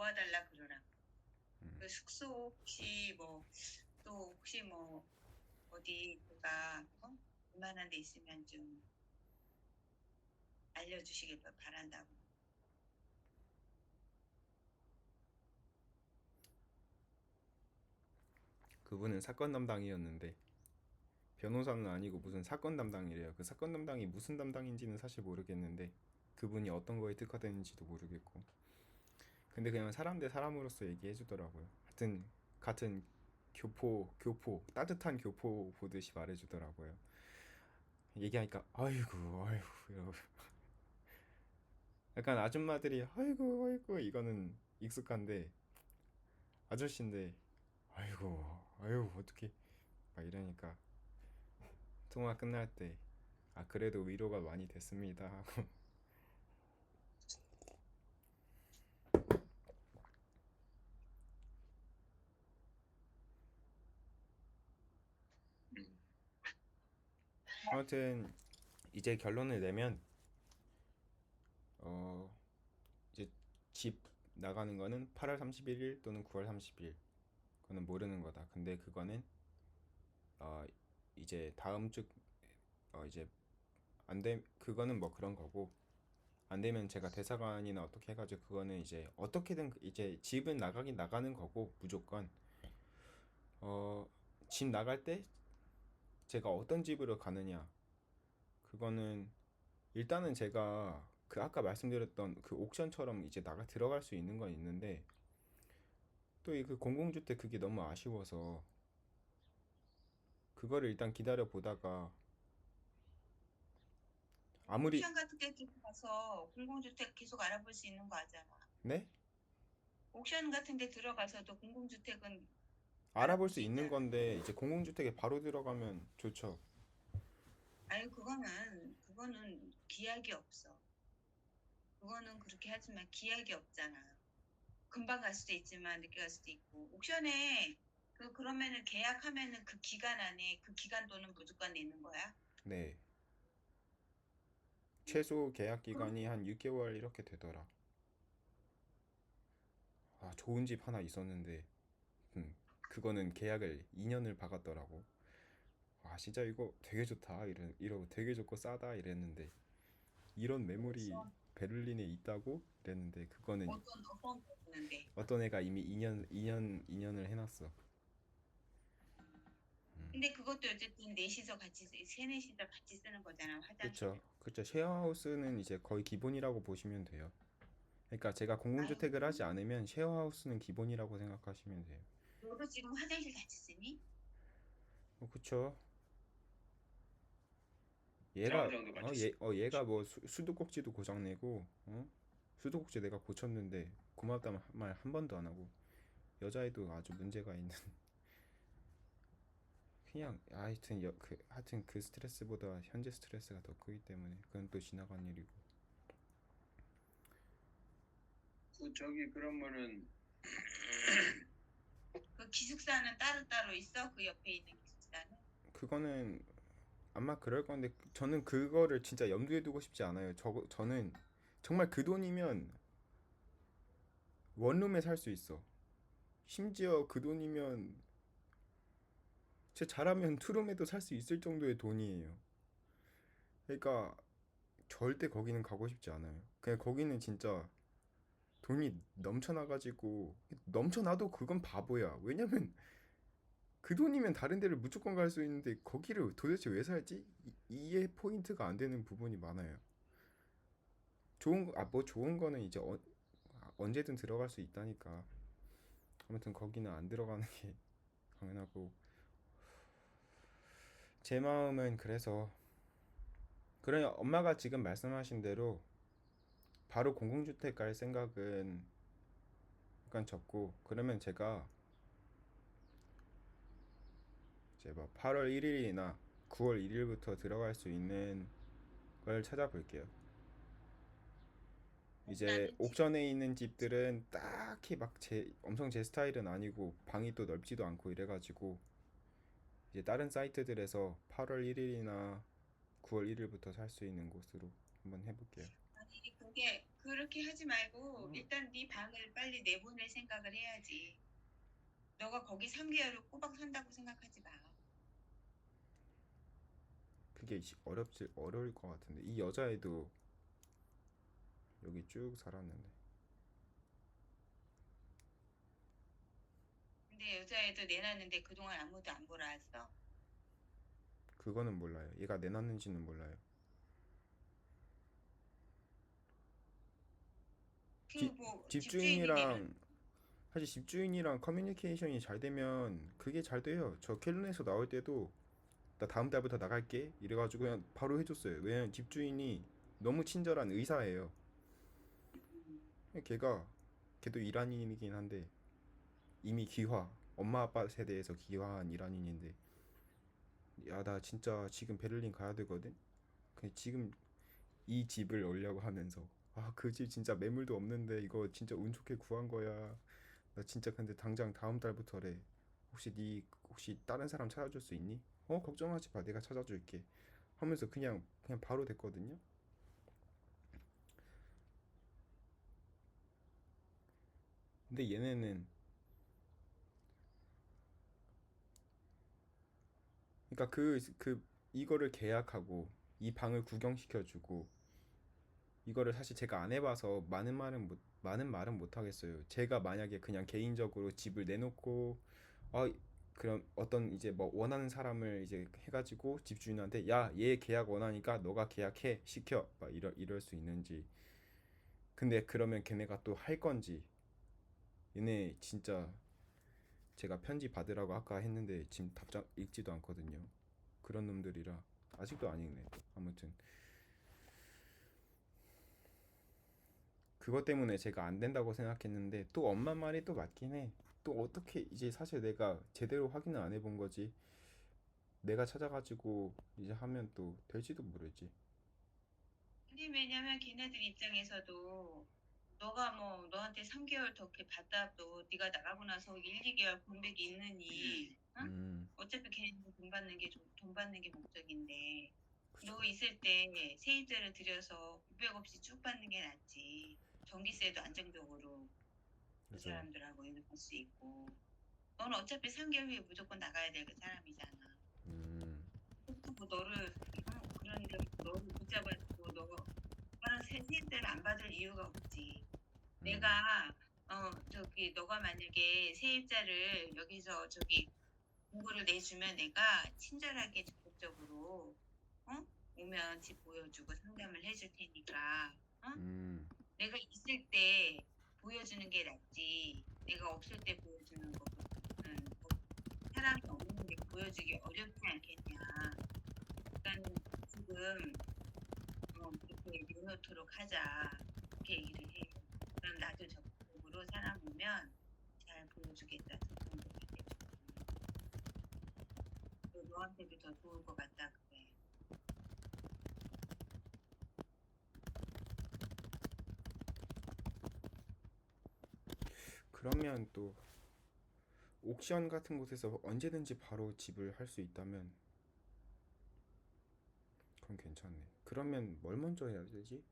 도와달라 그러라. 음. 그 숙소 혹시 또 혹시 어디 제가 웬만한 데 있으면 좀 알려주시길 바란다고. 그분은 사건 담당이었는데 변호사는 아니고 무슨 사건 담당이래요. 그 사건 담당이 무슨 담당인지는 사실 모르겠는데 그분이 어떤 거에 특화되는지도 모르겠고. 근데 그냥 사람 대 사람으로서 얘기해 주더라고요. 같은 교포 따뜻한 교포 보듯이 말해 주더라고요. 얘기하니까 아이고 이러고. 약간 아줌마들이 아이고 이거는 익숙한데 아저씨인데 아이고 어떻게 막 이러니까 통화 끝날 때 그래도 위로가 많이 됐습니다 하고. 음. 아무튼 이제 결론을 내면 어 이제 집 나가는 거는 8월 31일 또는 9월 30일. 그거는 모르는 거다. 근데 그거는 어 이제 다음 주 이제 안 돼. 그거는 뭐 그런 거고, 안 되면 제가 대사관이나 어떻게 해가지고 그거는 이제 어떻게든 이제 집은 나가긴 나가는 거고 무조건. 어 집 나갈 때 제가 어떤 집으로 가느냐, 그거는 일단은 제가 그 아까 말씀드렸던 그 옥션처럼 이제 나가 들어갈 수 있는 건 있는데, 또 이 그 공공주택 그게 너무 아쉬워서 그거를 일단 기다려 보다가 아무리. 옵션 같은 게 들어가서 공공주택 계속 알아볼 수 있는 거 알잖아. 네? 옥션 같은 데 들어가서도 공공주택은 알아볼 알아볼 수 수 있는 있잖아. 건데 이제 공공주택에 바로 들어가면 좋죠. 아니, 그거는 기약이 없어. 그거는 그렇게 하지만 기약이 없잖아. 금방 갈 수도 있지만 늦게 갈 수도 있고. 옥션에 그러면은 계약하면은 그 기간 안에 그 기간 돈은 무조건 내는 거야? 네. 최소 계약 그럼 기간이 한 6개월 이렇게 되더라. 좋은 집 하나 있었는데 그거는 계약을 2년을 박았더라고. 진짜 이거 되게 좋다 이러고 되게 좋고 싸다 이랬는데, 이런 매물이 옥션 베를린에 있다고 이랬는데, 그거는 어떤 거 있는데. 어떤 애가 이미 2년을 해놨어. 근데 그것도 어쨌든 넷이서 같이 세넷이서 같이 쓰는 거잖아, 그쵸. 화장실을. 그쵸. 쉐어하우스는 이제 거의 기본이라고 보시면 돼요. 그러니까 제가 아유, 공공주택을 하지 않으면 쉐어하우스는 기본이라고 생각하시면 돼요. 너도 지금 화장실 같이 쓰니? 그쵸. 어느 얘가 정도 같이 쓰. 얘가 뭐 수도꼭지도 고장내고, 수도꼭지 내가 고쳤는데 고맙다는 말 한 번도 안 하고, 여자애도 아주 문제가 있는. 그냥 하여튼 그 스트레스보다 현재 스트레스가 더 크기 때문에 그건 또 지나간 일이고. 저기 그러면은 그 기숙사는 따로따로 있어? 그 옆에 있는 기숙사는? 그거는 아마 그럴 건데 저는 그거를 진짜 염두에 두고 싶지 않아요. 저는 정말 그 돈이면 원룸에 살 수 있어. 심지어 그 돈이면 제 잘하면 투룸에도 살 수 있을 정도의 돈이에요. 그러니까 절대 거기는 가고 싶지 않아요. 그냥 거기는 진짜 돈이 넘쳐나가지고, 넘쳐나도 그건 바보야. 왜냐면 그 돈이면 다른 데를 무조건 갈 수 있는데 거기를 도대체 왜 살지? 이해 포인트가 안 되는 부분이 많아요. 뭐 좋은 거는 이제 언제든 들어갈 수 있다니까. 아무튼 거기는 안 들어가는 게 당연하고, 제 마음은 그래서, 그래 엄마가 지금 말씀하신 대로 바로 공공주택 갈 생각은 약간 접고, 그러면 제가 이제 뭐 8월 1일이나 9월 1일부터 들어갈 수 있는 걸 찾아볼게요. 이제 나는 지금 옥션에 있는 집들은 딱히 막 엄청 제 스타일은 아니고 방이 또 넓지도 않고 이래가지고, 이제 다른 사이트들에서 8월 1일이나 9월 1일부터 살 수 있는 곳으로 한번 해볼게요. 아니 그게 그렇게 하지 말고 일단 네 방을 빨리 내보낼 생각을 해야지. 너가 거기 3개월을 꼬박 산다고 생각하지 마. 그게 어려울 것 같은데 이 여자애도 여기 쭉 살았는데 근데 여자애도 내놨는데 그동안 아무도 안 보러 왔어. 그거는 몰라요. 얘가 내놨는지는 몰라요. 그 집 뭐 집주인이 내놨. 집주인이랑 사실 집주인이랑 커뮤니케이션이 잘 되면 그게 잘 돼요. 저 켈룬에서 나올 때도 나 다음 달부터 나갈게 이래가지고 그냥 바로 해줬어요. 왜냐면 집주인이 너무 친절한 의사예요. 걔도 이란인이긴 한데 이미 귀화 엄마 아빠 세대에서 귀화한 이란인인데 야 나 진짜 지금 베를린 가야 되거든. 지금 이 집을 올려고 하면서 아 그 집 진짜 매물도 없는데 이거 진짜 운 좋게 구한 거야. 나 진짜 근데 당장 다음 달부터래. 혹시 다른 사람 찾아줄 수 있니? 걱정하지 마 내가 찾아줄게 하면서 그냥 바로 됐거든요. 근데 얘네는 그러니까 이거를 계약하고 이 방을 구경시켜주고 이거를 사실 제가 안 해봐서 많은 말은 못 하겠어요. 제가 만약에 그냥 개인적으로 집을 내놓고 아 그럼 어떤 이제 뭐 원하는 사람을 이제 해가지고 집주인한테 야 얘 계약 원하니까 너가 계약해 시켜 막 이럴 수 있는지. 근데 그러면 걔네가 또 할 건지. 얘네 진짜 제가 편지 받으라고 아까 했는데 지금 답장 읽지도 않거든요. 그런 놈들이라 아직도 안 읽네. 아무튼 그것 때문에 제가 안 된다고 생각했는데 또 엄마 말이 또 맞긴 해. 또 어떻게 이제 사실 내가 제대로 확인을 안 해본 거지. 내가 찾아가지고 이제 하면 또 될지도 모르지. 아니 왜냐면 걔네들 입장에서도 너가 뭐 너한테 3개월 더 이렇게 받아도 네가 나가고 나서 1, 2개월 공백이 있느니 응? 음, 어차피 걔네들 돈 받는 게 목적인데 그죠. 너 있을 때 세입자를 들여서 구백 없이 쭉 받는 게 낫지. 전기세도 안정적으로 그 그죠. 사람들하고 이동할 수 있고 너는 어차피 3개월 후에 무조건 나가야 될 그 사람이잖아. 음, 그렇다고 너를 그러니까 너를 붙잡아주고 너가 세입자를 안 받을 이유가 없지. 음, 내가 저기 너가 만약에 세입자를 여기서 저기 공고를 내주면 내가 친절하게 적극적으로 어? 오면 집 보여주고 상담을 해줄 테니까 어? 음, 내가 있을 때 보여주는 게 낫지. 내가 없을 때 보여주는 것보다는 사람이 없는데 보여주기 어렵지 않겠냐. 그러니까 지금 그렇게 내놓도록 하자. 그렇게 얘기를 해. 그럼 나도 적극적으로 사람 오면 잘 보여주겠다. 소통도 해주고. 너한테도 더 좋을 것 같다. 그래. 그러면 또 옥션 같은 곳에서 언제든지 바로 집을 할 수 있다면 그건 괜찮네. 그러면 뭘 먼저 해야 되지?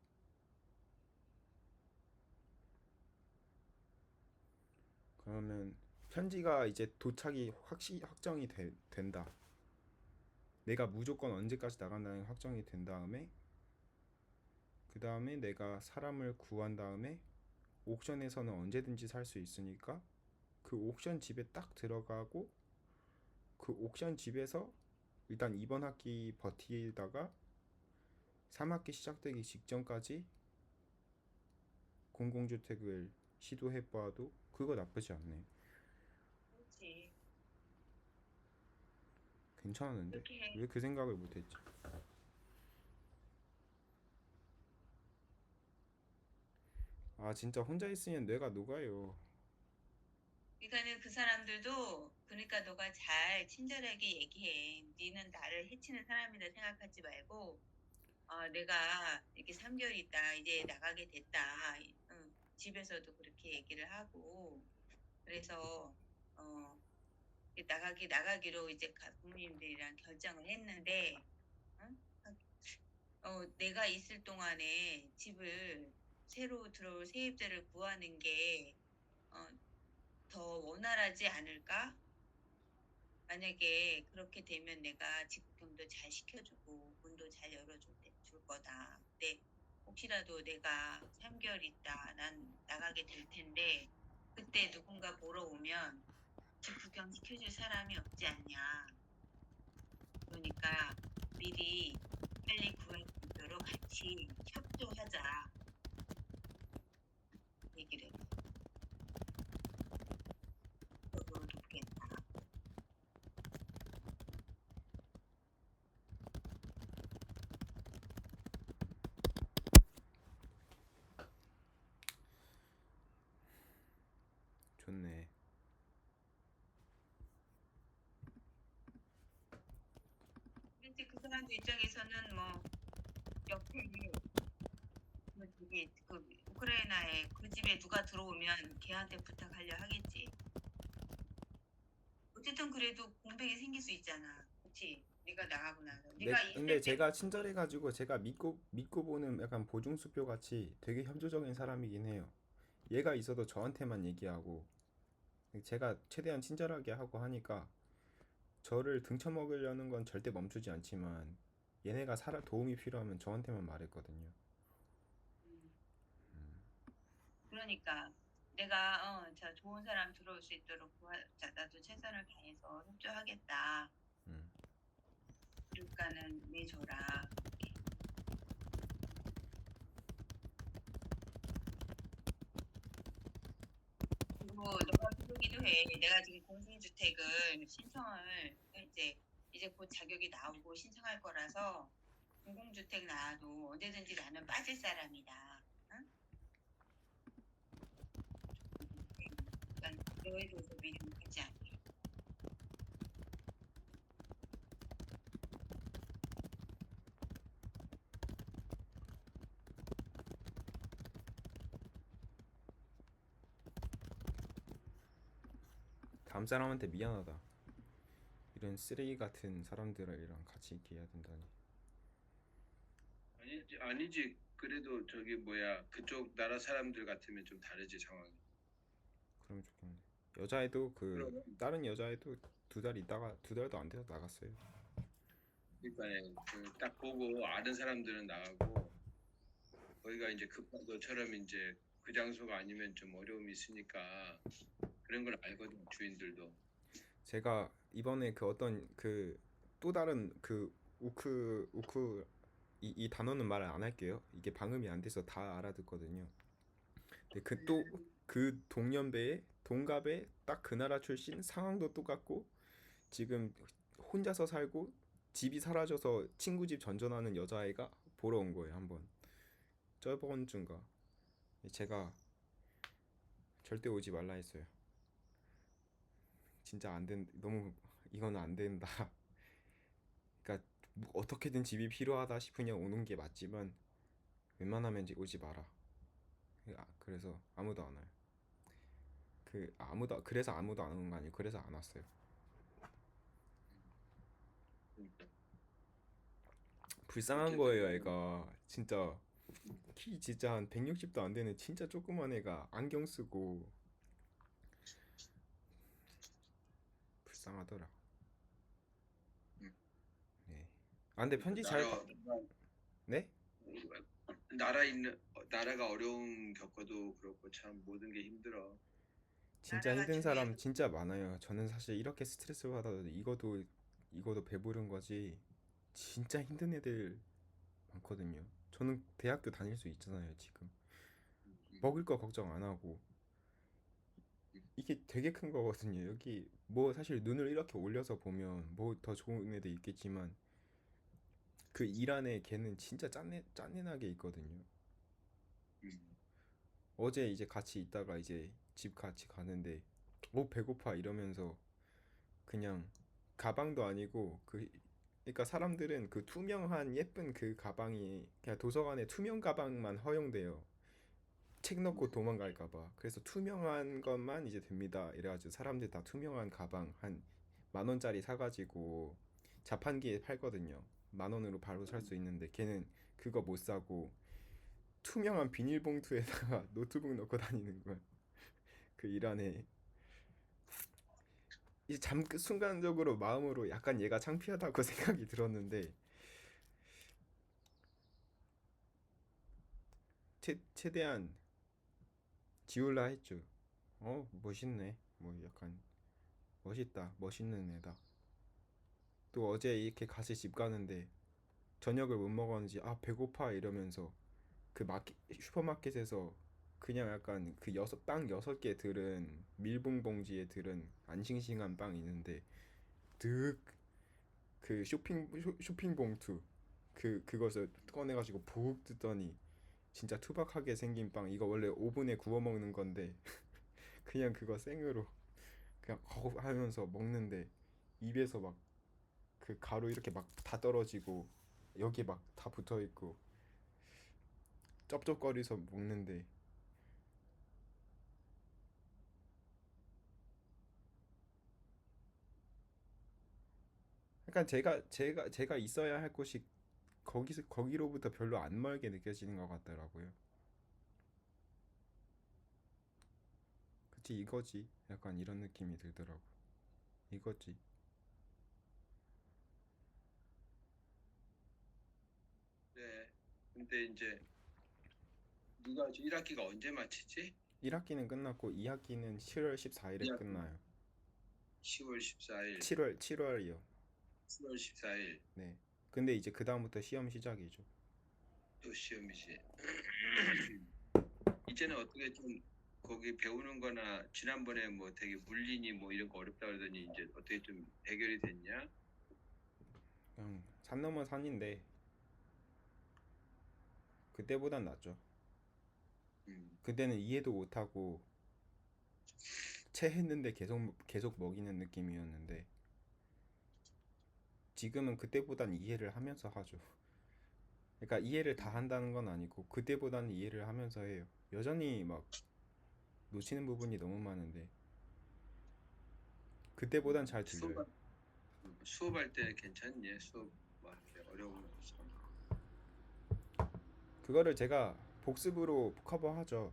그러면 편지가 이제 도착이 확정이 된다. 내가 무조건 언제까지 나간다는 게 확정이 된 다음에 그 다음에 내가 사람을 구한 다음에 옥션에서는 언제든지 살 수 있으니까 그 옥션 집에 딱 들어가고 그 옥션 집에서 일단 이번 학기 버티다가 3학기 시작되기 직전까지 공공주택을 시도해봐도 그거 나쁘지 않네. 그렇지. 괜찮은데? 그렇게 해. 왜 그 생각을 못했지? 아 진짜 혼자 있으면 뇌가 녹아요. 그러니까는 그 사람들도 그러니까 너가 잘 친절하게 얘기해. 니는 나를 해치는 사람이라 생각하지 말고 내가 이렇게 3개월 있다 이제 나가게 됐다. 집에서도 그렇게 얘기를 하고 그래서 어, 나가기로 이제 부모님들이랑 결정을 했는데 응? 내가 있을 동안에 집을 새로 들어올 세입자를 구하는 게 더 원활하지 않을까? 만약에 그렇게 되면 내가 직급형도 잘 시켜주고 문도 잘 열어줄 거다. 근데 혹시라도 내가 3개월 있다 난 나가게 될 텐데 그때 누군가 보러 오면 직급형 시켜줄 사람이 없지 않냐. 그러니까 미리 빨리 구할 수 있도록 같이 협조하자 얘기를 적으로 돕겠다. 좋네. 근데 그 사람 입장에서는 뭐 옆에 그 우크라이나에 그 집에 누가 들어오면 걔한테 부탁하려 하겠지. 어쨌든 그래도 공백이 생길 수 있잖아. 그렇지? 네가 나가고 나서 네가 근데 있을 때 제가 친절해가지고 제가 믿고 보는 약간 보증수표 같이 되게 협조적인 사람이긴 해요. 얘가 있어도 저한테만 얘기하고 제가 최대한 친절하게 하고 하니까 저를 등쳐먹으려는 건 절대 멈추지 않지만 얘네가 도움이 필요하면 저한테만 말했거든요. 음, 그러니까 내가 자 좋은 사람 들어올 수 있도록 자, 나도 최선을 다해서 협조하겠다. 음. 물가는 내줘라. 그리고 너가 그러기도 해. 내가 지금 공공주택을 신청을 이제 곧 자격이 나오고 신청할 거라서 공공주택 나와도 언제든지 나는 빠질 사람이다. 응? 그러니까 너에 대해서 미련하지 않게. 다음 사람한테 미안하다. 이런 쓰레기 같은 사람들이랑 같이 있게 해야 된다니. 아니지. 그래도 저기 뭐야 그쪽 나라 사람들 같으면 좀 다르지 상황이. 그러면 좋겠네. 여자애도 그럼 다른 여자애도 2달 있다가 2달도 안 돼서 나갔어요. 그러니까 그딱 보고 아는 사람들은 나가고 거기가 이제 급한 것처럼 이제 그 장소가 아니면 좀 어려움이 있으니까 그런 걸 알거든 주인들도. 제가 이번에 그 어떤 또 다른 이 단어는 말 안 할게요. 이게 방음이 안 돼서 다 알아듣거든요. 근데 그 동년배의 동갑의 딱 그 나라 출신 상황도 똑같고 지금 혼자서 살고 집이 사라져서 친구 집 전전하는 여자아이가 보러 온 거예요, 한번. 저번 주인가. 제가 절대 오지 말라 했어요. 진짜 안 된, 너무 이거는 안 된다. 그러니까 어떻게든 집이 필요하다 싶으냐 오는 게 맞지만 웬만하면 이제 오지 마라. 그래서 아무도 안 와요. 그래서 아무도 안 오는 거 아니에요. 그래서 안 왔어요. 그러니까 불쌍한 어쨌든 거예요, 간에 애가. 진짜 키 진짜 한 160도 안 되는 진짜 조그만 애가 안경 쓰고 불쌍하더라. 음, 네. 아 근데 그 편지 잘 나라 네? 나라가 어려움 겪어도 그렇고 참 모든 게 힘들어. 진짜 나라가 힘든 사람 중요해서 진짜 많아요. 저는 사실 이렇게 스트레스 받아도 이거도 배부른 거지. 진짜 힘든 애들 많거든요. 저는 대학교 다닐 수 있잖아요, 지금. 음, 음, 먹을 거 걱정 안 하고. 이게 되게 큰 거거든요. 여기 뭐 사실 눈을 이렇게 올려서 보면 뭐 더 좋은 애도 있겠지만 그 일 안에 걔는 진짜 짠내나게 있거든요. 음, 어제 이제 같이 있다가 이제 집 같이 가는데 배고파 이러면서 그냥 가방도 아니고 그러니까 사람들은 그 투명한 예쁜 그 가방이 그냥 도서관에 투명 가방만 허용돼요. 책 넣고 도망갈까 봐. 그래서 투명한 것만 이제 됩니다. 이래가지고 사람들 다 투명한 가방 한 10,000원짜리 사가지고 자판기에 팔거든요. 10,000원으로 바로 살 수 있는데 걔는 그거 못 사고 투명한 비닐봉투에다가 노트북 넣고 다니는 거야. 그 일 안에 이제 순간적으로 마음으로 약간 얘가 창피하다고 생각이 들었는데 최대한 지울라 했죠. 멋있네. 뭐 약간 멋있다. 멋있는 애다. 또 어제 이렇게 같이 집 가는데 저녁을 못 먹었는지 배고파 이러면서 그 슈퍼마켓에서 그냥 약간 그 빵 6개 들은 밀봉 봉지에 들은 안 싱싱한 빵 있는데 득 그 쇼핑 봉투 그것을 꺼내가지고 푹 뜯더니 진짜 투박하게 생긴 빵. 이거 원래 오븐에 구워 먹는 건데 그냥 그거 생으로 그냥 하면서 먹는데 입에서 막 그 가루 이렇게 막 다 떨어지고 여기 막 다 붙어 있고 쩝쩝거리서 먹는데 약간 제가 있어야 할 곳이 거기로부터 별로 안 멀게 느껴지는 것 같더라고요. 그치 이거지. 약간 이런 느낌이 들더라고. 이거지. 네. 근데 이제 누가 1학기가 언제 마치지? 1학기는 끝났고 2학기는 7월 14일에 2학기 끝나요. 10월 14일, 7월이요. 10월 14일 네. 근데 이제 그 다음부터 시험 시작이죠. 또 시험이지. 이제는 어떻게 좀 거기 배우는 거나 지난번에 뭐 되게 물리니 뭐 이런 거 어렵다 그러더니 이제 어떻게 좀 해결이 됐냐? 그냥 산 넘어 산인데 그때보단 낫죠. 음, 그때는 이해도 못하고 체했는데 계속 먹이는 느낌이었는데 지금은 그때보단 이해를 하면서 하죠. 그러니까 이해를 다 음. 한다는 건 아니고 그때보다는 이해를 하면서 해요. 여전히 막 놓치는 부분이 너무 많은데 그때보단 잘 들려요. 수업할 때 괜찮니? 수업 뭐 이렇게 어려운 거 없어? 그거를 제가 복습으로 커버하죠.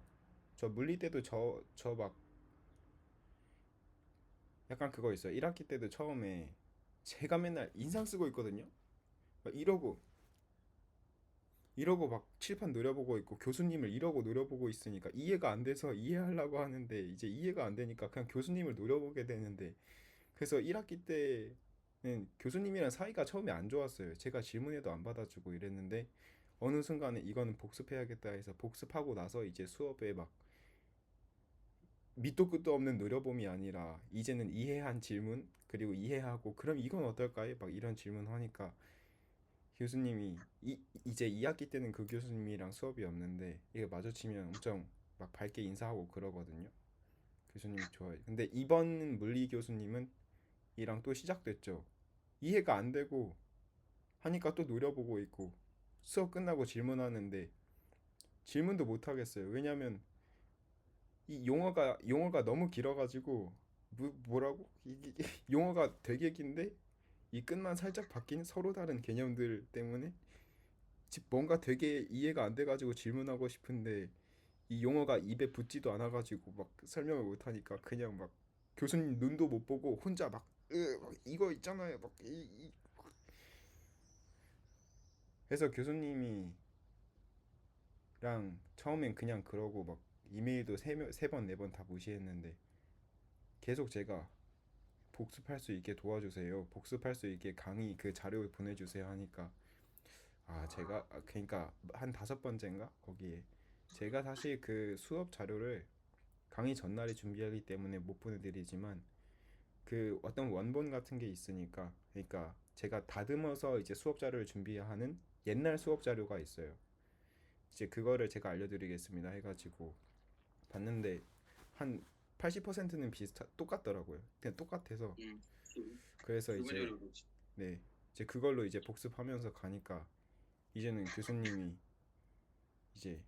저 물리 때도 저 막 약간 그거 있어요. 1학기 때도 처음에 제가 맨날 인상 쓰고 있거든요. 막 이러고 막 칠판 노려보고 있고 교수님을 이러고 노려보고 있으니까 이해가 안 돼서 이해하려고 하는데 이제 이해가 안 되니까 그냥 교수님을 노려보게 되는데 그래서 1학기 때는 교수님이랑 사이가 처음에 안 좋았어요. 제가 질문해도 안 받아주고 이랬는데 어느 순간에 이거는 복습해야겠다 해서 복습하고 나서 이제 수업에 막 밑도 끝도 없는 노려봄이 아니라 이제는 이해한 질문 그리고 이해하고 그럼 이건 어떨까요? 막 이런 질문 하니까 교수님이 이제 2학기 때는 그 교수님이랑 수업이 없는데 이거 마주치면 엄청 막 밝게 인사하고 그러거든요. 교수님이 좋아요. 근데 이번 물리 교수님은 이랑 또 시작됐죠. 이해가 안 되고 하니까 또 노려보고 있고 수업 끝나고 질문하는데 질문도 못 하겠어요. 왜냐면 이 용어가 너무 길어가지고 뭐라고 이게 용어가 되게 긴데 이 끝만 살짝 바뀐 서로 다른 개념들 때문에 뭔가 되게 이해가 안 돼가지고 질문하고 싶은데 이 용어가 입에 붙지도 않아가지고 막 설명을 못 하니까 그냥 막 교수님 눈도 못 보고 혼자 막 이거 있잖아요 해서 교수님이랑 처음엔 그냥 그러고 막 이메일도 세 번, 네 번 다 무시했는데 계속 제가 복습할 수 있게 도와주세요. 복습할 수 있게 강의 그 자료 보내주세요 하니까 제가 그러니까 한 5번째인가 거기에 제가 사실 그 수업 자료를 강의 전날에 준비하기 때문에 못 보내드리지만 그 어떤 원본 같은 게 있으니까 그러니까 제가 다듬어서 이제 수업 자료를 준비하는 옛날 수업 자료가 있어요. 이제 그거를 제가 알려드리겠습니다 해가지고 봤는데 한 80%는 똑같더라고요. 그냥 똑같아서 음, 그래서 이제 기본적으로 그렇지. 네 이제 그걸로 이제 복습하면서 가니까 이제는 교수님이 이제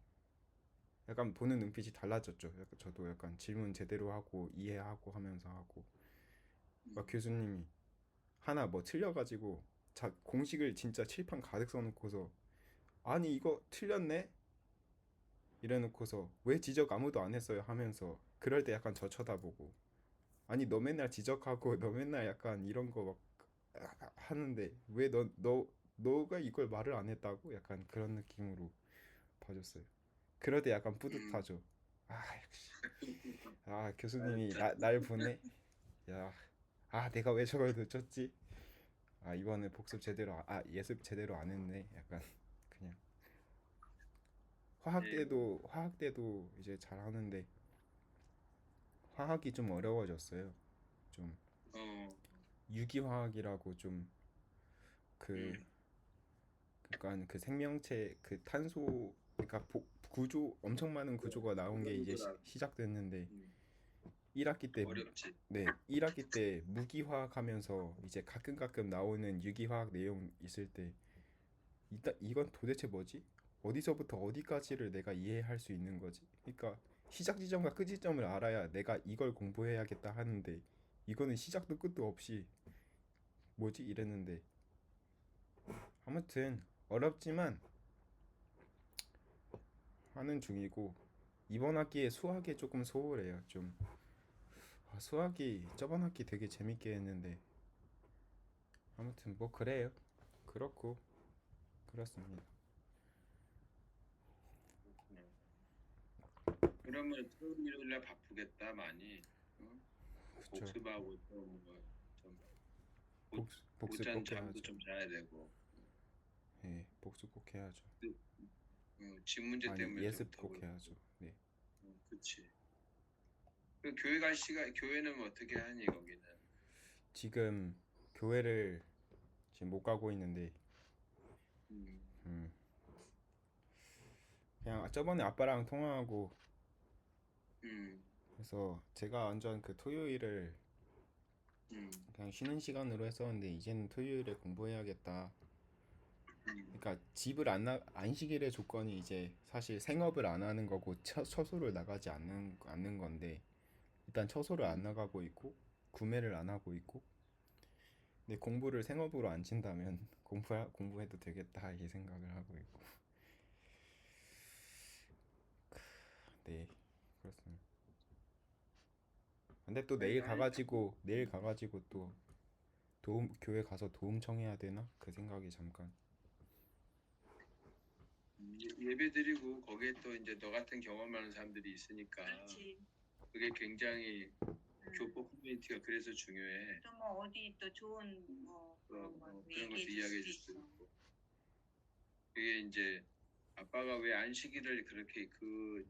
약간 보는 눈빛이 달라졌죠. 약간 저도 약간 질문 제대로 하고 이해하고 하면서 하고 막 음, 교수님이 하나 뭐 틀려가지고 공식을 진짜 칠판 가득 써놓고서 아니 이거 틀렸네? 이래놓고서 왜 지적 아무도 안 했어요 하면서 그럴 때 약간 저 쳐다보고 아니 너 맨날 지적하고 너 맨날 약간 이런 거 막 하는데 왜 너가 이걸 말을 안 했다고 약간 그런 느낌으로 봐줬어요. 그럴 때 약간 음, 뿌듯하죠. 아 역시 아 아, 교수님이 자, 날 보내. 야, 아 내가 왜 저걸 놓쳤지? 아 이번에 복습 제대로 예습 제대로 안 했네. 약간 그냥 예, 화학 때도 이제 잘하는데 화학이 좀 어려워졌어요. 좀 어, 유기화학이라고 좀 그 음, 그러니까 그 생명체 그 탄소 그러니까 구조 엄청 많은 구조가 나온 게 이제 그거보다 시작됐는데 음, 1학기 때 어렵지. 네, 1학기 때 무기화학 하면서 이제 가끔 나오는 유기화학 내용 있을 때 이건 도대체 뭐지? 어디서부터 어디까지를 내가 이해할 수 있는 거지? 그러니까 시작 지점과 끝 지점을 알아야 내가 이걸 공부해야겠다 하는데 이거는 시작도 끝도 없이 뭐지? 이랬는데 아무튼 어렵지만 하는 중이고 이번 학기에 수학이 조금 소홀해요. 좀 수학이 저번 학기 되게 재밌게 했는데 아무튼 뭐 그래요. 그렇고 그렇습니다. 그렇구나. 그러면 토요일 일요일 날 바쁘겠다 많이. 응? 그쵸. 복습하고 또뭐좀 복습 못잔 꼭 잠도 해야죠. 좀 자야 되고. 예, 복습 꼭 해야죠. 그, 집 문제 아니 때문에 좀 예습 더 꼭 그렇고. 해야죠. 네. 그치. 그 교회 갈 시간 교회는 뭐 어떻게 하니 거기는? 지금 교회를 지금 못 가고 있는데 음, 음, 그냥 저번에 아빠랑 통화하고 음, 그래서 제가 완전 그 토요일을 음, 그냥 쉬는 시간으로 했었는데 이제는 토요일에 공부해야겠다. 음, 그러니까 집을 안 쉬기의 조건이 이제 사실 생업을 안 하는 거고 처소를 나가지 않는 건데 일단 처소를 안 음. 나가고 있고 구매를 안 하고 있고 근데 공부를 생업으로 안 친다면 공부해도 되겠다 이 생각을 하고 있고 네 그렇습니다. 근데 또 아니, 아니, 내일 가가지고 또 도움 교회 가서 도움 청해야 되나 그 생각이 잠깐 예배 드리고 거기에 또 이제 너 같은 경험하는 사람들이 있으니까 그렇지. 그게 굉장히 음. 교포 커뮤니티가 그래서 중요해. 또 뭐 어디 또 좋은 뭐 그런 거 그런 것도 얘기해 줄 이야기해 수도 줄 수 있고. 있고. 그게 이제 아빠가 왜 안식일을 그렇게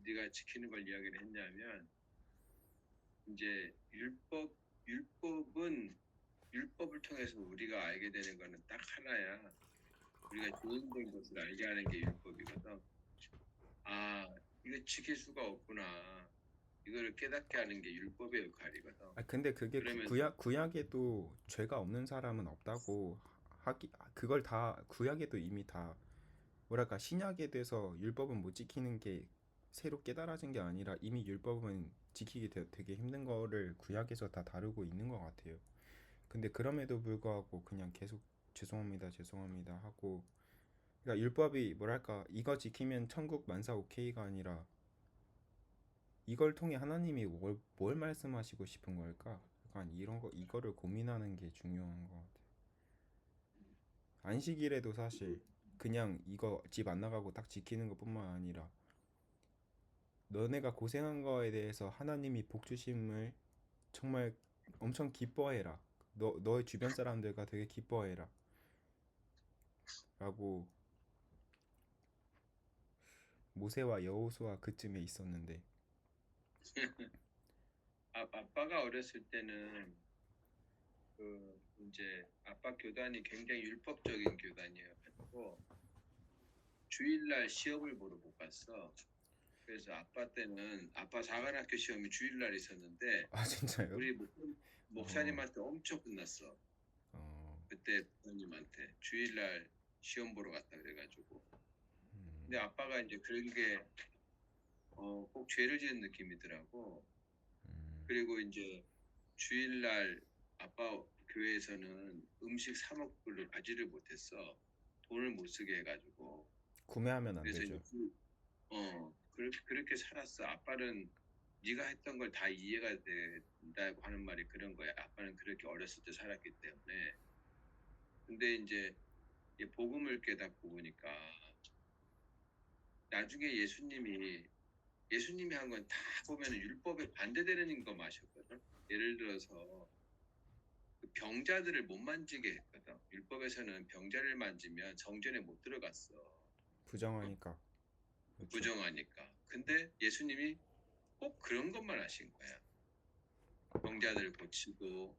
네가 지키는 걸 이야기를 했냐면 이제 율법은 율법을 통해서 우리가 알게 되는 거는 딱 하나야. 우리가 죄인된 것을 알게 하는 게 율법이거든. 아, 이거 지킬 수가 없구나. 이거를 깨닫게 하는 게 율법의 역할이거든. 근데 그게 그러면서 구약에도 죄가 없는 사람은 없다고 하기 그걸 다 구약에도 이미 다 뭐랄까 신약에 대해서 율법은 못 지키는 게 새로 깨달아진 게 아니라 이미 율법은 지키기 되게 힘든 거를 구약에서 다 다루고 있는 것 같아요. 근데 그럼에도 불구하고 그냥 계속 죄송합니다 하고 그러니까 율법이 뭐랄까 이거 지키면 천국 만사 오케이가 아니라 이걸 통해 하나님이 뭘 말씀하시고 싶은 걸까? 약간 이런 거 이거를 고민하는 게 중요한 것 같아요. 안식일에도 사실 그냥 이거 집 안 나가고 딱 지키는 것뿐만 아니라 너네가 고생한 거에 대해서 하나님이 복 주심을 정말 엄청 기뻐해라. 너의 주변 사람들과 되게 기뻐해라. 라고 모세와 여호수아 그쯤에 있었는데 아빠가 어렸을 때는 이제 아빠 교단이 굉장히 율법적인 교단이어가지고 주일날 시험을 보러 못 갔어. 그래서 아빠 때는 아빠 사관학교 시험이 주일날 있었는데 아 진짜요? 우리 어, 목사님한테 엄청 혼났어. 어, 그때 부모님한테 주일날 시험 보러 갔다 그래가지고. 근데 음, 아빠가 이제 그런 게 꼭 죄를 지은 느낌이더라고. 음. 그리고 이제 주일날 아빠 교회에서는 음식 사 먹을 가지를 못했어. 돈을 못 쓰게 해가지고. 구매하면 안 그래서 이제 되죠. 그렇게 살았어. 아빠는 네가 했던 걸 다 이해가 된다고 하는 말이 그런 거야. 아빠는 그렇게 어렸을 때 살았기 때문에. 근데 이제 이 복음을 깨닫고 보니까 나중에 예수님이 한 건 다 보면 율법에 반대되는 거 마셨거든. 예를 들어서 그 병자들을 못 만지게 했거든. 율법에서는 병자를 만지면 성전에 못 들어갔어. 부정하니까. 그렇죠. 부정하니까. 근데 예수님이 꼭 그런 것만 하신 거야. 병자들 고치고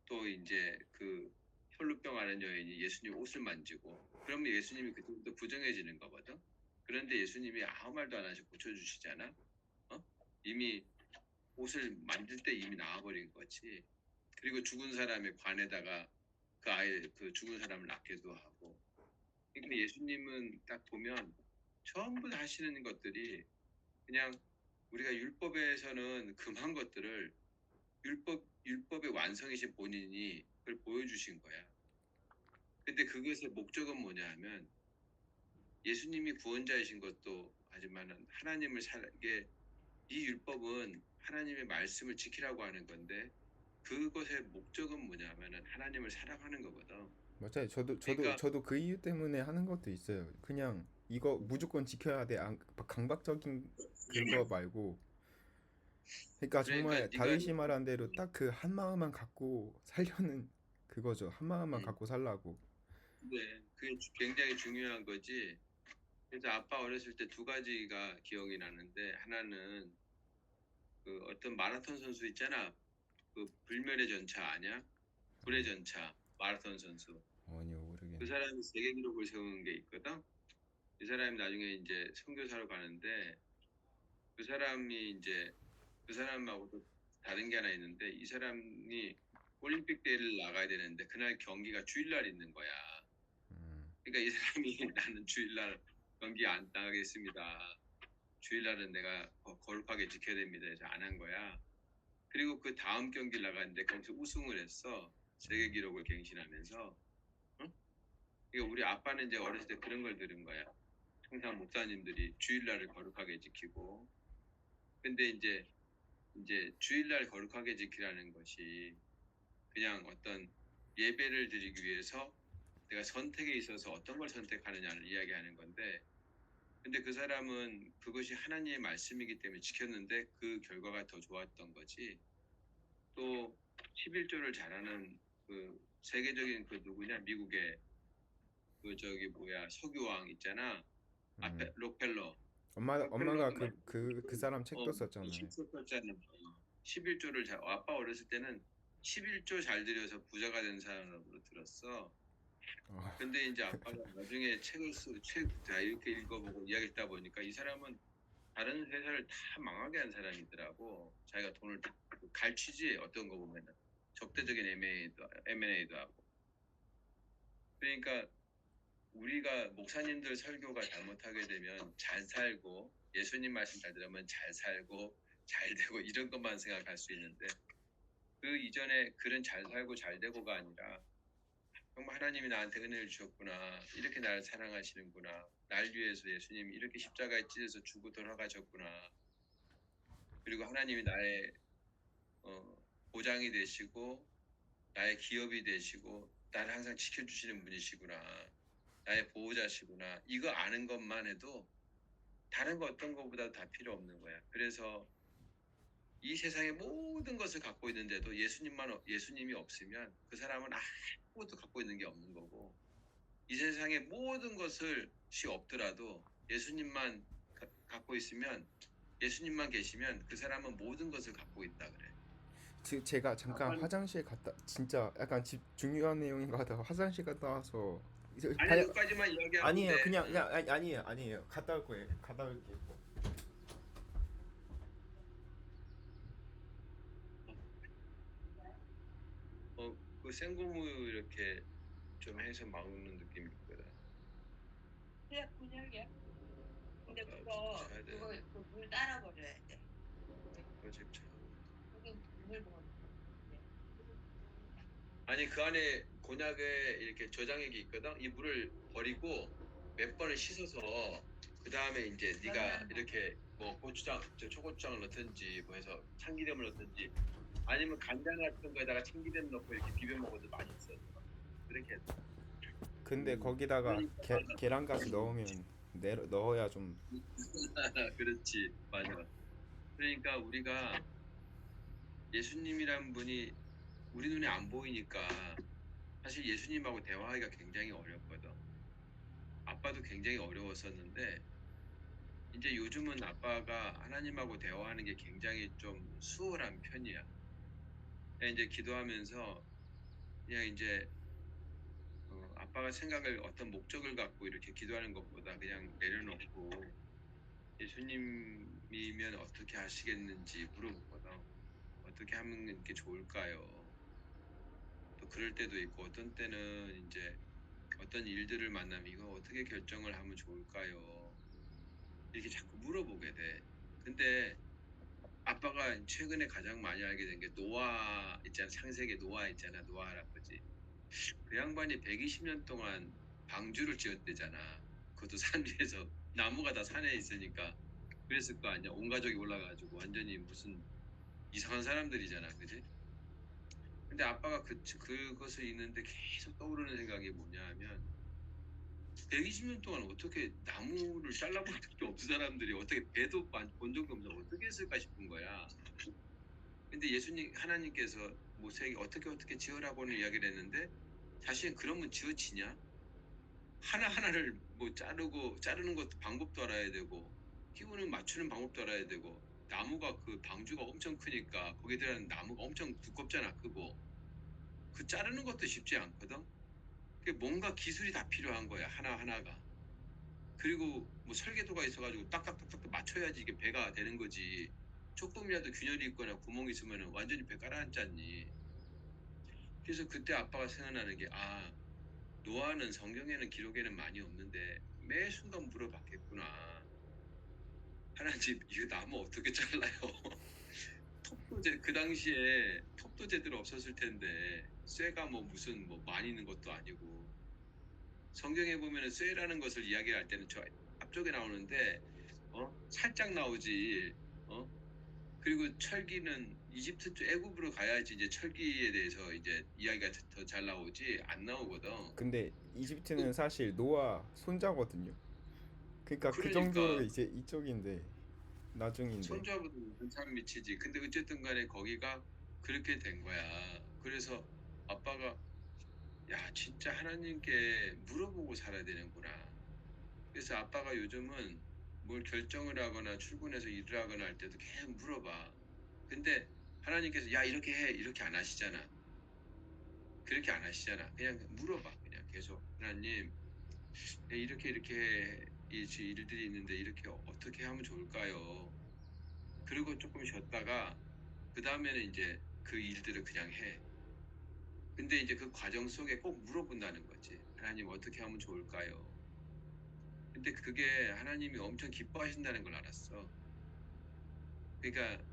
또 이제 그 혈루병 앓은 여인이 예수님 옷을 만지고 그러면 예수님이 그때부터 부정해지는 거거든. 그런데 예수님이 아무 말도 안 하시고 고쳐주시잖아. 어? 이미 옷을 만질 때 이미 나와버린 거지. 그리고 죽은 사람의 관에다가 그 죽은 사람을 낫기도 하고. 그러니까 예수님은 딱 보면 전부 다 하시는 것들이 그냥 우리가 율법에서는 금한 것들을 율법의 완성이신 본인이 그걸 보여주신 거야. 근데 그것의 목적은 뭐냐 하면 예수님이 구원자이신 것도 하지만은 하나님을 살게 이 율법은 하나님의 말씀을 지키라고 하는 건데 그것의 목적은 뭐냐면은 하나님을 사랑하는 거거든. 맞아요. 그러니까 저도 그 이유 때문에 하는 것도 있어요. 그냥 이거 무조건 지켜야 돼. 강박적인 그거 말고. 그러니까 그러니까 정말 네가 다윗이 말한 대로 딱 그 한 마음만 갖고 살려는 그거죠. 한 마음만 음, 갖고 살라고. 네, 그게 굉장히 중요한 거지. 그래서 아빠 어렸을 때 두 가지가 기억이 나는데 하나는 그 어떤 마라톤 선수 있잖아. 그 불멸의 전차 아니야? 불의 전차 마라톤 선수. 아니요, 그 모르겠네. 사람이 세계 기록을 세우는 게 있거든. 이 사람이 나중에 이제 선교사로 가는데 그 사람이 이제 그 사람하고 또 다른 게 하나 있는데 이 사람이 올림픽 대회를 나가야 되는데 그날 경기가 주일날 있는 거야. 음, 그러니까 이 사람이 나는 주일날 경기 안 나가겠습니다. 주일날은 내가 거룩하게 지켜야 됩니다. 해서 안 한 거야. 그리고 그 다음 경기를 나갔는데 거기서 우승을 했어. 세계 기록을 갱신하면서. 응? 그러니까 우리 아빠는 이제 어렸을 때 그런 걸 들은 거야. 항상 목사님들이 주일날을 거룩하게 지키고. 근데 이제 주일날 거룩하게 지키라는 것이 그냥 어떤 예배를 드리기 위해서 내가 선택에 있어서 어떤 걸 선택하느냐를 이야기하는 건데 근데 그 사람은 그것이 하나님의 말씀이기 때문에 지켰는데 그 결과가 더 좋았던 거지. 또 11조를 잘하는 그 세계적인 그 누구냐 미국의 그 저기 뭐야 석유왕 있잖아. 음. 록펠러. 엄마가 록펠러도 막 그 사람 책도 썼잖아요. 10조 11조를 잘 아빠 어렸을 때는 11조 잘 들여서 부자가 된 사람으로 들었어. 어, 근데 이제 아빠가 나중에 다 이렇게 읽어보고 이야기했다 보니까 이 사람은 다른 회사를 다 망하게 한 사람이더라고. 자기가 돈을 다 갈취지 어떤 거 보면은 적대적인 M&A도 하고. 그러니까 우리가 목사님들 설교가 잘못하게 되면 잘 살고 예수님 말씀 잘 들으면 잘 살고 잘 되고 이런 것만 생각할 수 있는데 그 이전에 그런 잘 살고 잘 되고가 아니라 정말 하나님이 나한테 은혜를 주셨구나. 이렇게 나를 사랑하시는구나. 날 위해서 예수님이 이렇게 십자가에 찢어서 죽고 돌아가셨구나. 그리고 하나님이 나의 보장이 되시고 나의 기업이 되시고 나를 항상 지켜주시는 분이시구나. 나의 보호자시구나. 이거 아는 것만 해도 다른 거 어떤 것보다 다 필요 없는 거야. 그래서 이 세상의 모든 것을 갖고 있는데도 예수님이 없으면 그 사람은 아무것도 갖고 있는 게 없는 거고 이 세상의 모든 것이 없더라도 예수님만 갖고 있으면 예수님만 계시면 그 사람은 모든 것을 갖고 있다 그래. 제가 잠깐 아빠는 화장실 갔다 진짜 약간 중요한 내용인 것 같아서 화장실 갔다 와서 이제 아니 여기까지만 이야기하면 아니에요. 돼. 그냥 아니에요. 갔다 올 거예요. 갔다 올게요. 그 생고무 이렇게 좀 해서 먹는 느낌이 있거든. 그냥 곤약이야. 근데 아빠 그거 집 차야 그거 되는데 그물 따라 버려야 돼. 아빠 집 차. 거기 물 먹어. 아니 그 안에 곤약에 이렇게 저장액이 있거든. 이 물을 버리고 몇 번을 씻어서 그 다음에 이제 네가 이렇게 뭐 고추장, 초고추장을 넣든지 뭐 해서 참기름을 넣든지 아니면 간장 같은 거에다가 참기름 넣고 이렇게 비벼 먹어도 맛있어요. 그렇게 해서. 근데 거기다가 그러니까 계란까지 넣으면 넣어야 좀. 그렇지, 맞아. 그러니까 우리가 예수님이란 분이 우리 눈에 안 보이니까 사실 예수님하고 대화하기가 굉장히 어렵거든. 아빠도 굉장히 어려웠었는데 이제 요즘은 아빠가 하나님하고 대화하는 게 굉장히 좀 수월한 편이야. 그냥 이제 기도하면서 그냥 이제 아빠가 생각을 어떤 목적을 갖고 이렇게 기도하는 것보다 그냥 내려놓고 예수님이면 어떻게 하시겠는지 물어보거든. 어떻게 하면 이게 좋을까요? 또 그럴 때도 있고 어떤 때는 이제 어떤 일들을 만나면 이거 어떻게 결정을 하면 좋을까요? 이렇게 자꾸 물어보게 돼. 근데 아빠가 최근에 가장 많이 알게 된 게 노아 있잖아. 창세기 노아 있잖아. 노아 할아버지. 그 양반이 120년 동안 방주를 지었대잖아. 그것도 산 위에서 나무가 다 산에 있으니까 그랬을 거 아니야. 온 가족이 올라가지고 완전히 무슨 이상한 사람들이잖아. 그지? 근데 아빠가 그것을 읽는데 계속 떠오르는 생각이 뭐냐 하면 120년 동안 어떻게 나무를 잘라본 적도 없는 사람들이 어떻게 배도 본 적도 없는데 어떻게 했을까 싶은 거야. 근데 예수님 하나님께서 모세에게 어떻게 지으라고는 이야기를 했는데 사실 그러면 지어지냐? 하나하나를 뭐 자르는 것도 방법도 알아야 되고 키우는 맞추는 방법도 알아야 되고 나무가 그 방주가 엄청 크니까 거기에 들어가는 나무가 엄청 두껍잖아. 크고 그 자르는 것도 쉽지 않거든. 그게 뭔가 기술이 다 필요한 거야. 하나하나가. 그리고 뭐 설계도가 있어가지고 딱딱딱딱 맞춰야지 이게 배가 되는 거지. 조금이라도 균열이 있거나 구멍이 있으면 완전히 배 가라앉잖니. 그래서 그때 아빠가 생각나는 게 노아는 성경에는 기록에는 많이 없는데 매 순간 물어봤겠구나. 하나님 이거 나무 어떻게 잘라요? 그 당시에 톱도 제대로 없었을 텐데 쇠가 뭐 무슨 뭐 많이 있는 것도 아니고 성경에 보면은 쇠라는 것을 이야기할 때는 저 앞쪽에 나오는데 살짝 나오지. 어 그리고 철기는 이집트 쪽 애굽으로 가야지 이제 철기에 대해서 이제 이야기가 더 잘 나오지 안 나오거든. 근데 이집트는 사실 노아 손자거든요. 그러니까 그 정도로 그러니까 이제 이쪽인데 나중인데. 손자보다 한참 미치지. 근데 어쨌든 간에 거기가 그렇게 된 거야. 그래서 아빠가 야 진짜 하나님께 물어보고 살아야 되는구나. 그래서 아빠가 요즘은 뭘 결정을 하거나 출근해서 일을 하거나 할 때도 계속 물어봐. 근데 하나님께서 야 이렇게 해 이렇게 안 하시잖아. 그렇게 안 하시잖아. 그냥 물어봐. 그냥 계속 하나님 이렇게 이 일들이 있는데 이렇게 어떻게 하면 좋을까요? 그리고 조금 쉬었다가 그 다음에는 이제 그 일들을 그냥 해. 근데 이제 그 과정 속에 꼭 물어본다는 거지. 하나님 어떻게 하면 좋을까요? 근데 그게 하나님이 엄청 기뻐하신다는 걸 알았어. 그러니까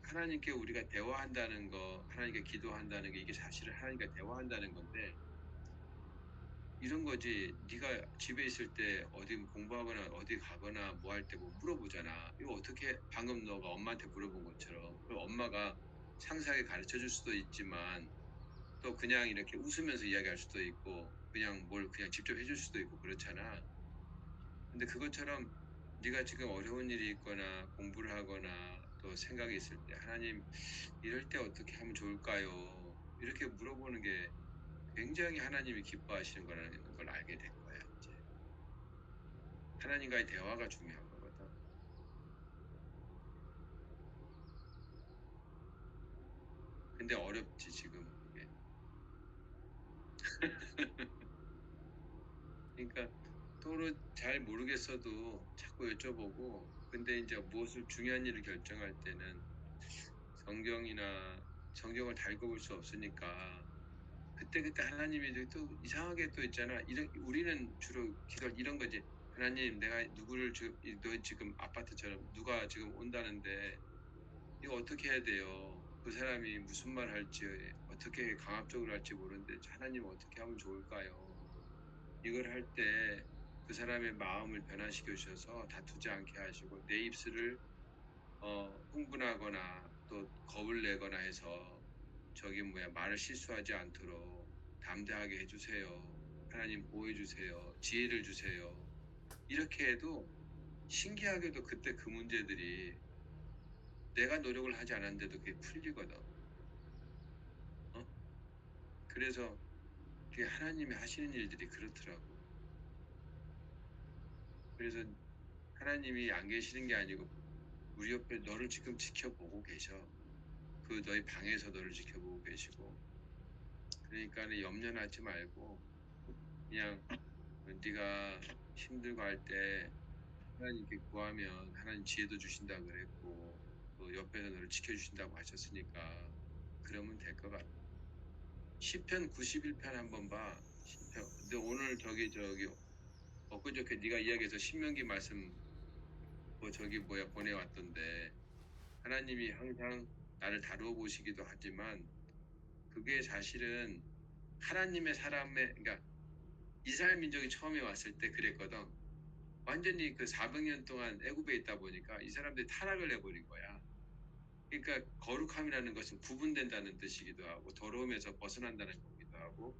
하나님께 우리가 대화한다는 거, 하나님께 기도한다는 게 이게 사실은 하나님과 대화한다는 건데 이런 거지. 네가 집에 있을 때 어디 공부하거나 어디 가거나 뭐 할 때 뭐 물어보잖아. 이거 어떻게 방금 너가 엄마한테 물어본 것처럼. 그 엄마가 상세하게 가르쳐 줄 수도 있지만 또 그냥 이렇게 웃으면서 이야기할 수도 있고 그냥 뭘 그냥 직접 해줄 수도 있고 그렇잖아. 근데 그것처럼 네가 지금 어려운 일이 있거나 공부를 하거나 또 생각이 있을 때 하나님 이럴 때 어떻게 하면 좋을까요? 이렇게 물어보는 게 굉장히 하나님이 기뻐하시는 거라는 걸 알게 된 거야. 이제 하나님과의 대화가 중요한 거거든. 근데 어렵지 지금 그게. 그러니까 서로 잘 모르겠어도 자꾸 여쭤보고 근데 이제 무엇을 중요한 일을 결정할 때는 성경이나 성경을 다 읽어볼 수 없으니까 그때그때 하나님이 또 이상하게 또 있잖아. 우리는 주로 기도 이런 거지. 하나님 내가 너 지금 아파트처럼 누가 지금 온다는데 이거 어떻게 해야 돼요? 그 사람이 무슨 말 할지 어떻게 강압적으로 할지 모르는데 하나님 어떻게 하면 좋을까요? 이걸 할 때 그 사람의 마음을 변화시켜 주셔서 다투지 않게 하시고 내 입술을 흥분하거나 또 겁을 내거나 해서 말을 실수하지 않도록 담대하게 해주세요. 하나님 보호해 주세요. 지혜를 주세요. 이렇게 해도 신기하게도 그때 그 문제들이 내가 노력을 하지 않았는데도 그게 풀리거든. 어? 그래서 그게 하나님이 하시는 일들이 그렇더라고. 그래서 하나님이 안 계시는 게 아니고 우리 옆에 너를 지금 지켜보고 계셔. 그 너희 방에서 너를 지켜보고 계시고. 그러니까 염려하지 말고 그냥 네가 힘들고 할 때 하나님께 구하면 하나님 지혜도 주신다 그랬고 또 옆에서 너를 지켜주신다고 하셨으니까 그러면 될 것 같아. 시편 91편 한번 봐. 시편. 근데 오늘 엊그저께 네가 이야기해서 신명기 말씀 보내왔던데 하나님이 항상 나를 다루어 보시기도 하지만 그게 사실은 하나님의 사람의 그러니까 이스라엘 민족이 처음에 왔을 때 그랬거든. 완전히 그 400년 동안 애굽에 있다 보니까 이 사람들이 타락을 해버린 거야. 그러니까 거룩함이라는 것은 구분된다는 뜻이기도 하고 더러움에서 벗어난다는 거기도 하고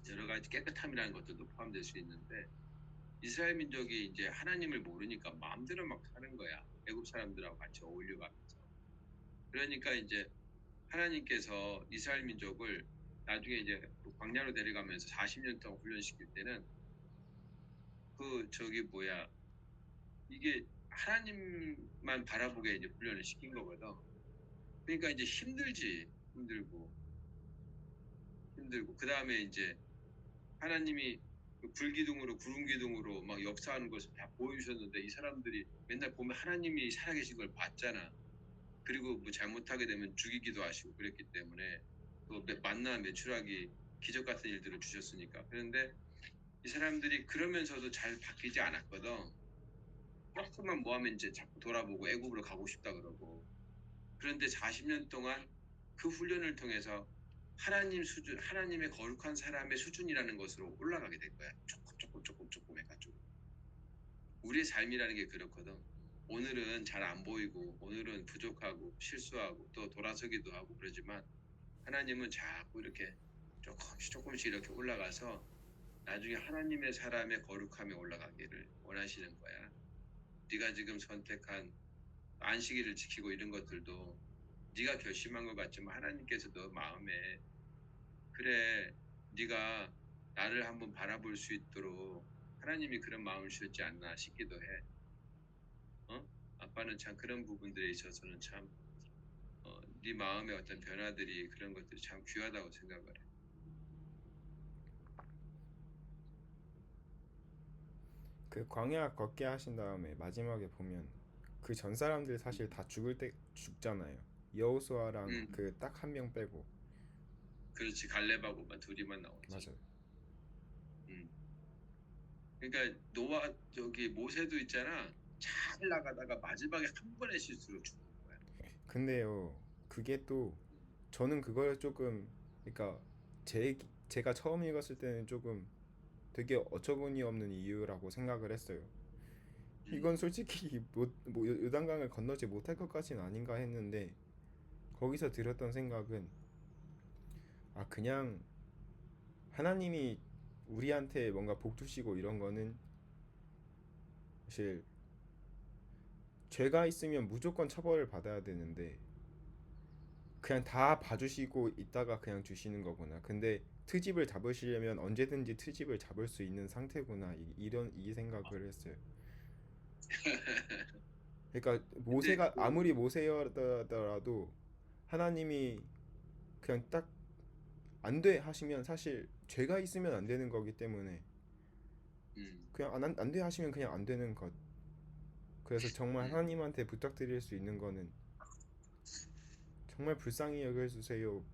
여러 가지 깨끗함이라는 것들도 포함될 수 있는데 이스라엘 민족이 이제 하나님을 모르니까 마음대로 막 사는 거야. 애굽 사람들하고 같이 어울려가면서. 그러니까 이제 하나님께서 이스라엘 민족을 나중에 이제 그 광야로 데려가면서 40년 동안 훈련시킬 때는 이게 하나님만 바라보게 이제 훈련을 시킨 거거든. 그러니까 이제 힘들고 그 다음에 이제 하나님이 그 불기둥으로 구름 기둥으로 막 역사하는 것을 다 보여주셨는데 이 사람들이 맨날 보면 하나님이 살아계신 걸 봤잖아. 그리고 뭐 잘못하게 되면 죽이기도 하시고 그랬기 때문에 또 만나 매출하기 기적 같은 일들을 주셨으니까. 그런데 이 사람들이 그러면서도 잘 바뀌지 않았거든. 조금만 뭐 하면 이제 자꾸 돌아보고 애굽으로 가고 싶다 그러고. 그런데 40년 동안 그 훈련을 통해서 하나님의 거룩한 사람의 수준이라는 것으로 올라가게 될 거야. 조금 해가지고. 우리의 삶이라는 게 그렇거든. 오늘은 잘 안 보이고, 오늘은 부족하고, 실수하고, 또 돌아서기도 하고 그러지만, 하나님은 자꾸 이렇게 조금씩 이렇게 올라가서 나중에 하나님의 사람의 거룩함에 올라가기를 원하시는 거야. 네가 지금 선택한 안식일을 지키고 이런 것들도 네가 결심한 것 같지만 하나님께서 너 마음에 그래 네가 나를 한번 바라볼 수 있도록 하나님이 그런 마음을 주셨지 않나 싶기도 해. 아빠는 참 그런 부분들에 있어서는 참 네 마음의 어떤 변화들이 그런 것들이 참 귀하다고 생각을 해. 그 광야 걷게 하신 다음에 마지막에 보면 그 전 사람들 사실 다 죽을 때 죽잖아요. 여호수아랑 음, 그 딱 한 명 빼고. 그렇지. 갈렙하고만 둘이만 나오지. 맞아요. 음. 그러니까 모세도 있잖아. 잘 나가다가 마지막에 한 번의 실수로 죽는 거야. 근데요, 그게 또 저는 그걸 조금, 그러니까 제가 처음 읽었을 때는 조금 되게 어처구니 없는 이유라고 생각을 했어요. 이건 음, 솔직히 뭐 요단강을 건너지 못할 것까지는 아닌가 했는데 거기서 들었던 생각은 그냥 하나님이 우리한테 뭔가 복 주시고 이런 거는 사실 죄가 있으면 무조건 처벌을 받아야 되는데 그냥 다 봐주시고 있다가 그냥 주시는 거구나. 근데 트집을 잡으시려면 언제든지 트집을 잡을 수 있는 상태구나. 이 생각을 했어요. 그러니까 근데 모세가 아무리 모세였더라도 하나님이 그냥 딱 안 돼 하시면 사실 죄가 있으면 안 되는 거기 때문에 음, 그냥 안 돼 하시면 그냥 안 되는 것. 그래서 정말 음. 하나님한테 부탁드릴 수 있는 거는 정말 불쌍히 여겨주세요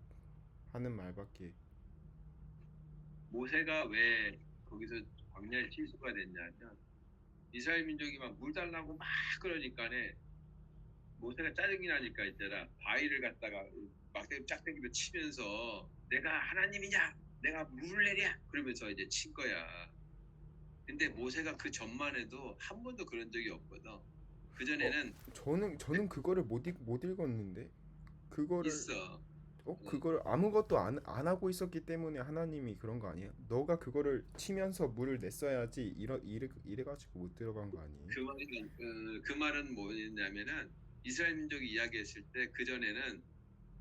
하는 말밖에. 모세가 왜 거기서 광야에 실수가 됐냐면 이스라엘 민족이 막 물 달라고 막 그러니까네 모세가 짜증이 나니까 있잖아 바위를 갖다가 막 짝대기로 치면서 내가 하나님이냐 내가 물을 내랴 그러면서 이제 친 거야. 근데 모세가 그 전만 해도 한 번도 그런 적이 없거든. 그 전에는 저는 그거를 못 읽었는데 그거를 있어. 응. 그걸 아무것도 안 하고 있었기 때문에 하나님이 그런 거 아니에요? 너가 그거를 치면서 물을 냈어야지 이래가지고 못 들어간 거 아니에요? 그 말은 뭐였냐면은 이스라엘 민족이 이야기했을 때 그 전에는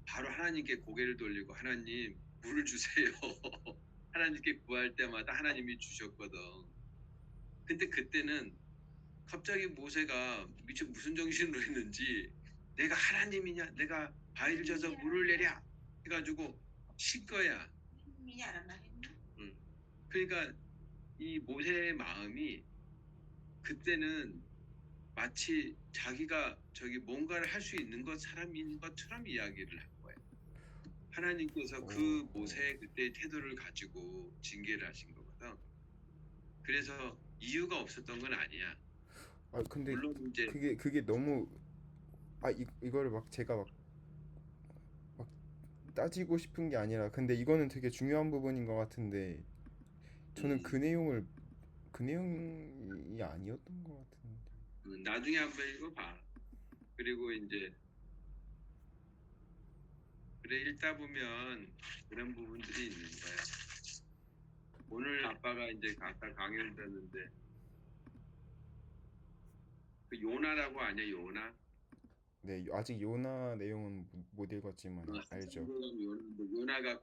바로 하나님께 고개를 돌리고 하나님 물을 주세요. 하나님께 구할 때마다 하나님이 주셨거든. 근데 그때는 갑자기 모세가 미처 무슨 정신으로 했는지 내가 하나님이냐? 내가 바위를 져서 물을 내랴 해가지고 신 거야. 하나님이 알았나 했나? 응. 그러니까 이 모세의 마음이 그때는 마치 자기가 저기 뭔가를 할 수 있는 것 사람인 것처럼 이야기를 한 거예요. 하나님께서 그 어. 모세의 그때의 태도를 가지고 징계를 하신 거거든. 그래서 이유가 없었던 건 아니야. 근데 물론 이제 그게 너무 이거를 막 제가 막 따지고 싶은 게 아니라 근데 이거는 되게 중요한 부분인 것 같은데 저는 음, 그 내용이 아니었던 것 같은데. 나중에 한번 읽어봐. 그리고 이제 그래 읽다 보면 그런 부분들이 있는 거야. 오늘 아빠가 이제 아까 강의를 들었는데 그 요나라고 아냐 요나? 네, 아직 요나 내용은 못 읽었지만 알죠. 요나가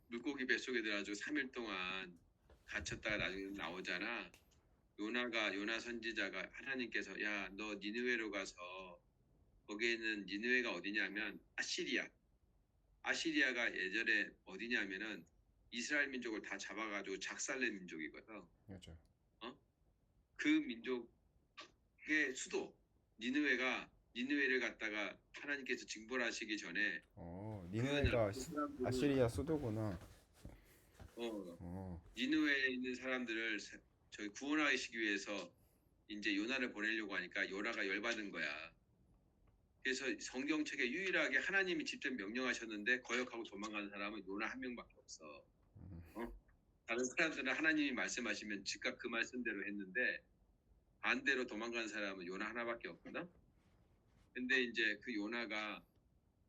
물고기 뱃속에 들어가지고 3일 동안 갇혔다가 나중에 나오잖아. 요나 선지자가 하나님께서 야, 너 니느웨로 가서 거기에 있는 니느웨가 어디냐면 아시리아. 아시리아가 예전에 어디냐면은 이스라엘 민족을 다 잡아가지고 작살낸 민족이거든. 맞아. 어? 그 민족의 수도 니느웨를 갖다가 하나님께서 징벌하시기 전에 니느웨가 그 사람들을 아시리아 수도구나. 어, 어, 니느웨에 있는 사람들을 저희 구원하시기 위해서 이제 요나를 보내려고 하니까 요나가 열받은 거야. 그래서 성경책에 유일하게 하나님이 직접 명령하셨는데 거역하고 도망가는 사람은 요나 한 명밖에 없어. 어? 다른 사람들은 하나님이 말씀하시면 즉각 그 말씀대로 했는데 반대로 도망간 사람은 요나 하나밖에 없거든. 근데 이제 그 요나가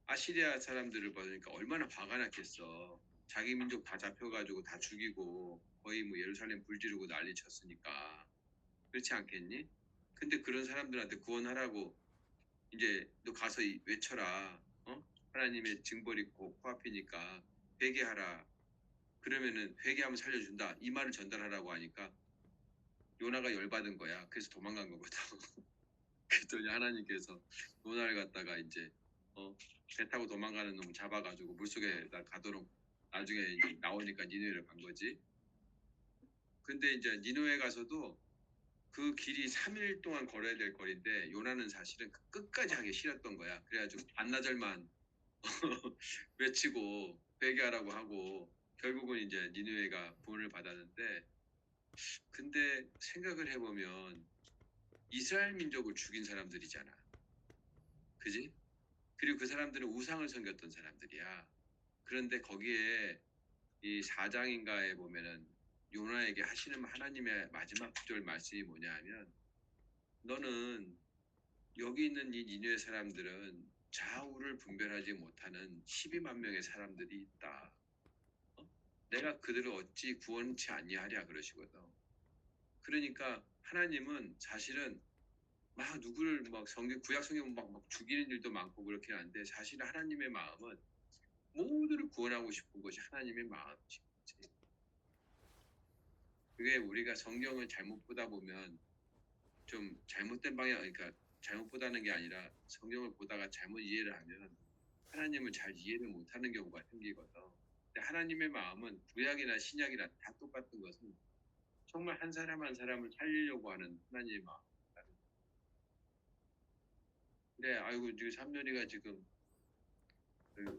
아시리아 사람들을 보니까 얼마나 화가 났겠어. 자기 민족 다 잡혀가지고 다 죽이고 거의 뭐 예루살렘 불지르고 난리 쳤으니까. 그렇지 않겠니? 근데 그런 사람들한테 구원하라고 이제 너 가서 외쳐라. 하나님의 징벌이 코앞이니까 회개하라. 그러면은 회개하면 살려준다. 이 말을 전달하라고 하니까 요나가 열받은 거야. 그래서 도망간 거거든. 그랬더니 하나님께서 요나를 갖다가 이제 어, 배 타고 도망가는 놈 잡아가지고 물속에 가도록 나중에 이제 나오니까 니누에를 간 거지. 근데 이제 니누에 가서도 그 길이 3일 동안 걸어야 될 거리인데 요나는 사실은 끝까지 하기 싫었던 거야. 그래가지고 반나절만 외치고 회개하라고 하고 결국은 이제 니누에가 구원을 받았는데 근데 생각을 해보면 이스라엘 민족을 죽인 사람들이잖아. 그지? 그리고 그 사람들은 우상을 섬겼던 사람들이야. 그런데 거기에 이 4장인가에 보면은 요나에게 하시는 하나님의 마지막 구절 말씀이 뭐냐 하면 너는 여기 있는 이 니느웨 사람들은 좌우를 분별하지 못하는 12만 명의 사람들이 있다. 어? 내가 그들을 어찌 구원치 아니하랴 그러시거든. 그러니까 하나님은 사실은 막 누구를 막 구약 성경 막 죽이는 일도 많고 그렇긴 한데 사실은 하나님의 마음은 모두를 구원하고 싶은 것이 하나님의 마음이지. 그게 우리가 성경을 잘못 보다 보면 좀 잘못된 방향, 그러니까 잘못 보다는 게 아니라 성경을 보다가 잘못 이해를 하면 하나님을 잘 이해를 못하는 경우가 생기거든. 근데 하나님의 마음은 구약이나 신약이나 다 똑같은 것은 정말 한 사람 한 사람을 살리려고 하는 하나님의 마음. 그래, 아이고 지금 삼년이가 지금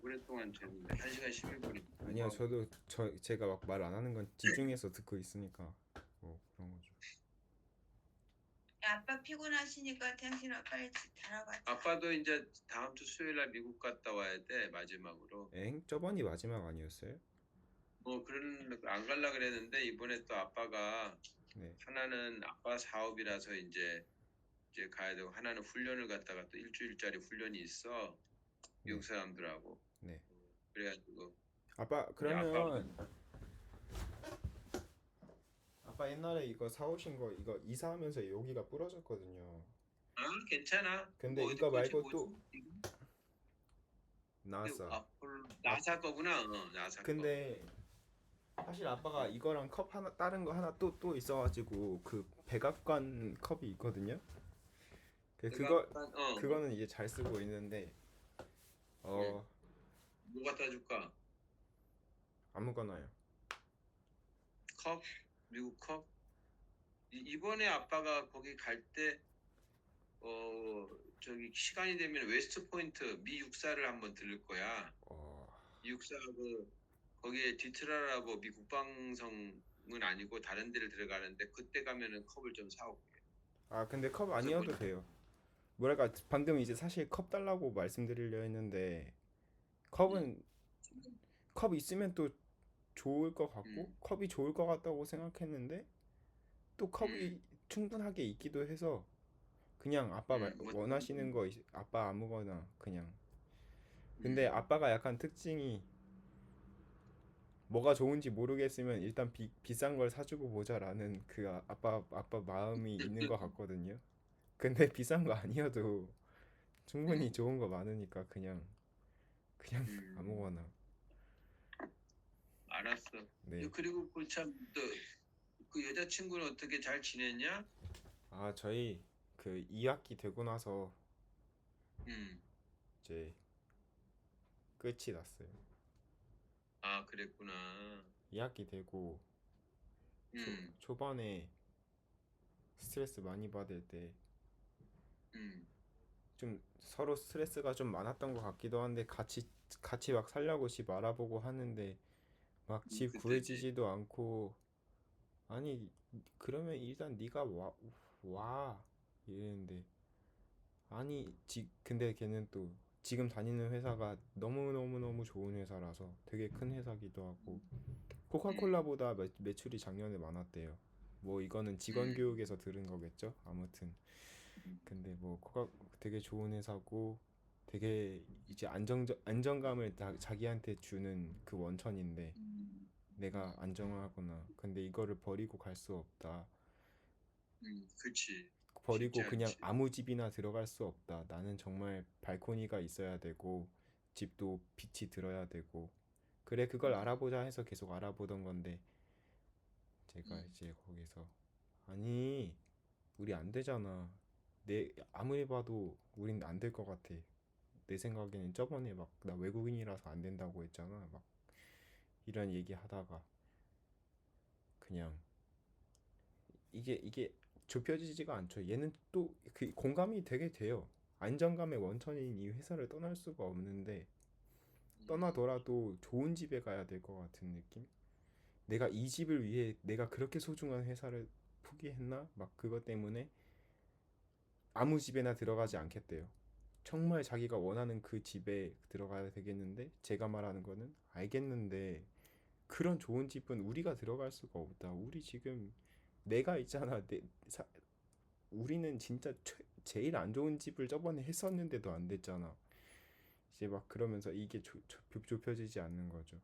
오랫동안 됐는데 1시간 11분이 아니요, 제가 막 말 안 하는 건 집중해서 듣고 있으니까 뭐 그런 거죠. 야, 아빠 피곤하시니까 당신은 빨리 자러 가자. 아빠도 이제 다음 주 수요일 날 미국 갔다 와야 돼 마지막으로. 저번이 마지막 아니었어요? 그런 안 갈라 그랬는데 이번에 또 아빠가 네. 하나는 아빠 사업이라서 이제 이제 가야 되고 하나는 훈련을 갔다가 또 일주일짜리 훈련이 있어 네. 미국 사람들하고 네. 그래가지고 아빠 이제 아빠 그러면 아빠 옛날에 이거 사오신 거 이거 이사하면서 여기가 부러졌거든요. 아 괜찮아 근데 뭐 어디 이거 거지 말고 뭐지 또 이거 나왔어. 아폴 아, 나사 거구나 나사 거 근데 사실 아빠가 이거랑 컵 하나 다른 거 하나 또 있어가지고 그 백악관 컵이 있거든요. 내가 그거는 이제 잘 쓰고 있는데 응. 어 뭐 갖다 줄까 아무거나요. 컵 미국 컵 이번에 아빠가 거기 갈 때 저기 시간이 되면 웨스트 포인트 미 육사를 한번 들을 거야. 어, 미 육사하고 거기에 디트라라고 미 국방성은 아니고 다른 데를 들어가는데 그때 가면은 컵을 좀 사올게. 아 근데 컵 그래서 뭐 아니어도 돼요. 뭐랄까 방금 이제 사실 컵 달라고 말씀드리려 했는데 음, 컵은 컵 있으면 또 좋을 것 같고 음, 컵이 좋을 것 같다고 생각했는데 또 음, 컵이 충분하게 있기도 해서 그냥 아빠 뭐, 원하시는 거 아빠 아무거나 그냥. 근데 음, 아빠가 약간 특징이 뭐가 좋은지 모르겠으면 일단 비싼 걸 사주고 보자라는 그 아빠 마음이 있는 것 같거든요. 근데 비싼 거 아니어도 충분히 음, 좋은 거 많으니까 그냥 음. 아무거나. 알았어. 네. 그리고 그 여자친구는 어떻게 잘 지냈냐? 아 저희 그 2학기 되고 나서 음, 이제 끝이 났어요. 아, 그랬구나. 2학기 되고 음, 초반에 스트레스 많이 받을 때 음, 좀 서로 스트레스가 좀 많았던 것 같기도 한데 같이 막 살려고 집 알아보고 하는데 막 집 그때지. 구해지지도 않고 아니 그러면 일단 네가 와 이랬는데 아니 근데 걔는 또 지금 다니는 회사가 너무너무너무 좋은 회사라서 되게 큰 회사기도 하고 음, 코카콜라보다 매출이 작년에 많았대요. 뭐 이거는 직원 음, 교육에서 들은 거겠죠? 아무튼 음, 근데 뭐 되게 좋은 회사고 되게 이제 안정감을 자기한테 주는 그 원천인데 음, 내가 안정하거나 근데 이거를 버리고 갈 수 없다. 그치. 쉽지 버리고 그냥 않지. 아무 집이나 들어갈 수 없다. 나는 정말 발코니가 있어야 되고 집도 빛이 들어야 되고 그래 그걸 음, 알아보자 해서 계속 알아보던 건데 제가 음, 이제 거기서 아니 우리 안 되잖아. 내 아무리 봐도 우린 안 될 것 같아. 내 생각에는 저번에 막 나 외국인이라서 안 된다고 했잖아. 막 이런 얘기 하다가 그냥 이게 좁혀지지가 않죠. 얘는 또 그 공감이 되게 돼요. 안정감의 원천인 이 회사를 떠날 수가 없는데 음, 떠나더라도 좋은 집에 가야 될 것 같은 느낌? 내가 이 집을 위해 내가 그렇게 소중한 회사를 포기했나? 막 그것 때문에 아무 집에나 들어가지 않겠대요. 정말 자기가 원하는 그 집에 들어가야 되겠는데 제가 말하는 거는 알겠는데 그런 좋은 집은 우리가 들어갈 수가 없다. 우리 지금 내가 있잖아. 우리는 진짜 제일 안 좋은 집을 저번에 했었는데도 안 됐잖아. 이제 막 그러면서 이게 좁혀지지 않는 거죠.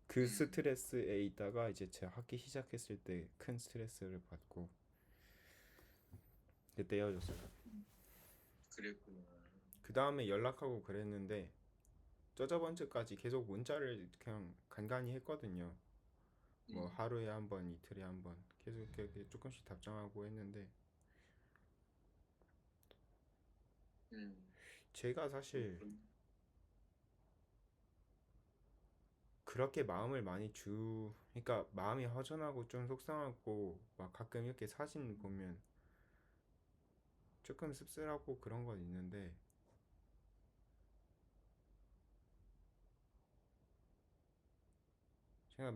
그 음, 스트레스에 있다가 이제 제가 학기 시작했을 때 큰 스트레스를 받고 그때 헤어졌어요. 그랬구나. 그 다음에 연락하고 그랬는데 저저번 주까지 계속 문자를 그냥 간간히 했거든요. 뭐 음, 하루에 한 번, 이틀에 한 번 계속 이렇게 조금씩 답장하고 했는데 음, 제가 사실 그렇군. 그렇게 마음을 많이 그러니까 마음이 허전하고 좀 속상하고 막 가끔 이렇게 사진 보면 조금 씁쓸하고 그런 건 있는데 제가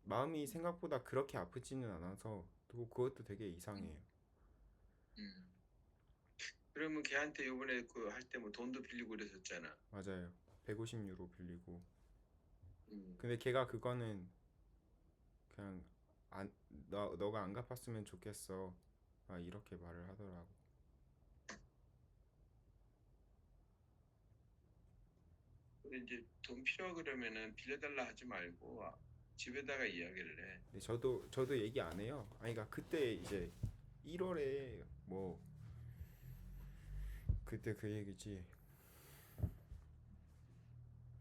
마음이 생각보다 그렇게 아프지는 않아서 또 그것도 되게 음, 이상해요. 음. 그러면 걔한테 요번에 그 할 때 뭐 돈도 빌리고 그랬었잖아. 맞아요. 150유로 빌리고. 음, 근데 걔가 그거는 그냥 너가 안 갚았으면 좋겠어. 막 이렇게 말을 하더라고. 근데 이제 돈 필요하 그러면은 빌려달라 하지 말고 집에다가 이야기를 해. 근데 저도 얘기 안 해요. 아니 그러니까 그때 이제 1월에 뭐 그때 그 얘기지.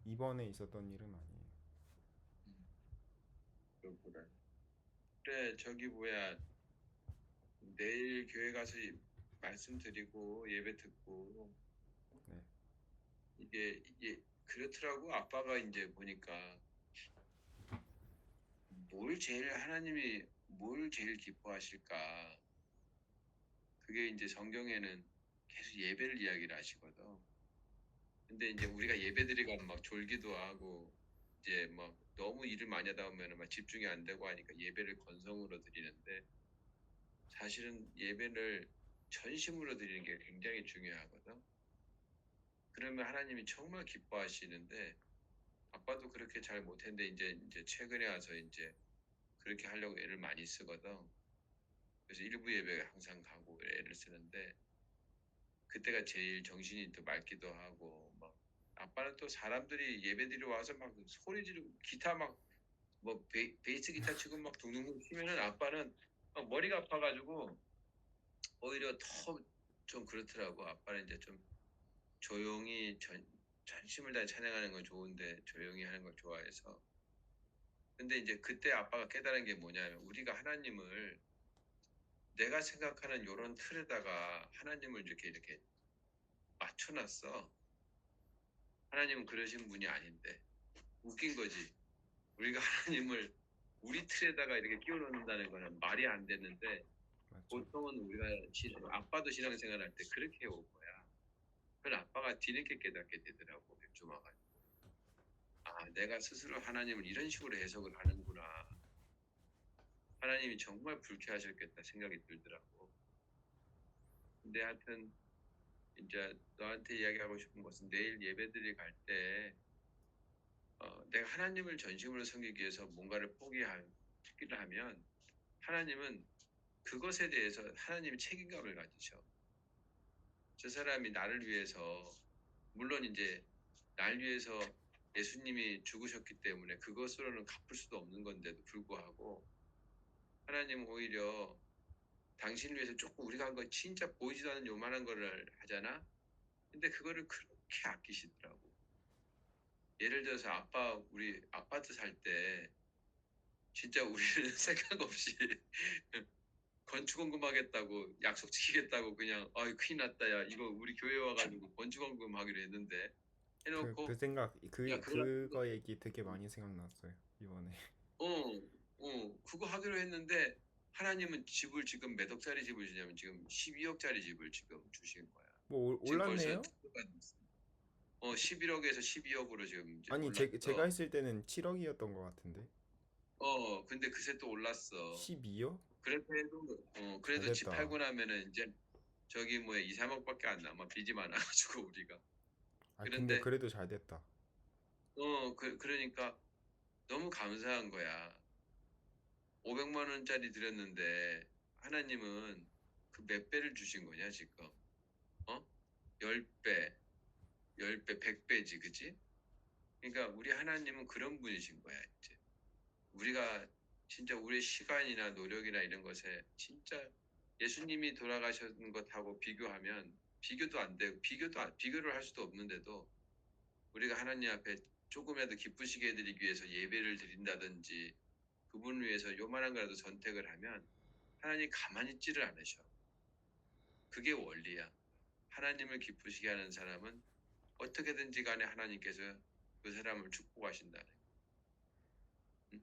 이번에 있었던 일은 아니에요. 그래. 그래 저기 뭐야 내일 교회 가서 말씀드리고 예배 듣고 네. 이게 그렇더라고. 아빠가 이제 보니까 하나님이 뭘 제일 기뻐하실까? 그게 이제 성경에는 계속 예배를 이야기를 하시거든. 근데 이제 우리가 예배드리고 막 졸기도 하고 이제 막 너무 일을 많이 하다 보면은 막 집중이 안 되고 하니까 예배를 건성으로 드리는데 사실은 예배를 전심으로 드리는 게 굉장히 중요하거든. 그러면 하나님이 정말 기뻐하시는데 아빠도 그렇게 잘 못했는데 이제 최근에 와서 이제 그렇게 하려고 애를 많이 쓰거든. 그래서 일부 예배 항상 가고 애를 쓰는데 그때가 제일 정신이 또 맑기도 하고 막 아빠는 또 사람들이 예배드리러 와서 막 소리 지르고 기타 막 뭐 베이스 기타 치고 막 둥둥둥 치면은 아빠는 막 머리가 아파가지고 오히려 더 좀 그렇더라고. 아빠는 이제 좀 조용히 전심을 다해 찬양하는 건 좋은데 조용히 하는 걸 좋아해서. 근데 이제 그때 아빠가 깨달은 게 뭐냐면 우리가 하나님을 내가 생각하는 요런 틀에다가 하나님을 이렇게 맞춰놨어. 하나님은 그러신 분이 아닌데 웃긴 거지. 우리가 하나님을 우리 틀에다가 이렇게 끼워 넣는다는 거는 말이 안 되는데 맞죠. 보통은 우리가 아빠도 신앙생활 할 때 그렇게 해온 거야. 그걸 아빠가 뒤늦게 깨닫게 되더라고. 좀 와가지고. 아, 내가 스스로 하나님을 이런 식으로 해석을 하는구나. 하나님이 정말 불쾌하셨겠다 생각이 들더라고. 근데 하여튼 이제 너한테 이야기하고 싶은 것은 내일 예배드리 갈 때 내가 하나님을 전심으로 섬기기 위해서 뭔가를 포기를 하면 하나님은 그것에 대해서 하나님이 책임감을 가지셔. 저 사람이 나를 위해서 물론 이제 날 위해서 예수님이 죽으셨기 때문에 그것으로는 갚을 수도 없는 건데도 불구하고 하나님은 오히려 당신을 위해서 조금 우리가 한 거 진짜 보이지도 않는 요만한 거를 하잖아. 근데 그거를 그렇게 아끼시더라고. 예를 들어서 우리 아파트 살 때 진짜 우리는 생각 없이 건축원금 하겠다고 약속 지키겠다고 그냥 큰일 났다 야 이거 우리 교회 와가지고 건축원금 하기로 했는데 그 해놓고 생각 야 그거 얘기 되게 많이 생각났어요 이번에. 그거 하기로 했는데 하나님은 집을 지금 몇 억짜리 집을 주냐면 지금 12억짜리 집을 지금 주신 거야. 뭐 지금 벌써 올랐네요? 11억에서 12억으로 지금 이제 아니 제가 올랐어. 했을 때는 7억이었던 것 같은데. 근데 그새 또 올랐어. 12억? 잘 그래도 집 됐다. 팔고 나면은 이제 저기 뭐야 2, 3억밖에 안 남아. 빚이 많아가지고 우리가. 아 근데 그런데 그래도 잘 됐다. 그러니까 너무 감사한 거야. 500만 원짜리 드렸는데 하나님은 그 몇 배를 주신 거냐 지금? 어? 10배, 10배, 100배지, 그치? 그러니까 우리 하나님은 그런 분이신 거야 이제. 우리가 진짜 우리의 시간이나 노력이나 이런 것에 진짜 예수님이 돌아가신 것하고 비교하면 비교도 안 되고 비교를 할 수도 없는데도 우리가 하나님 앞에 조금이라도 기쁘시게 해드리기 위해서 예배를 드린다든지 그분을 위해서 요만한 거라도 선택을 하면 하나님 가만히 있지를 않으셔. 그게 원리야. 하나님을 기쁘시게 하는 사람은 어떻게든지 간에 하나님께서 그 사람을 축복하신다는 거야. 응?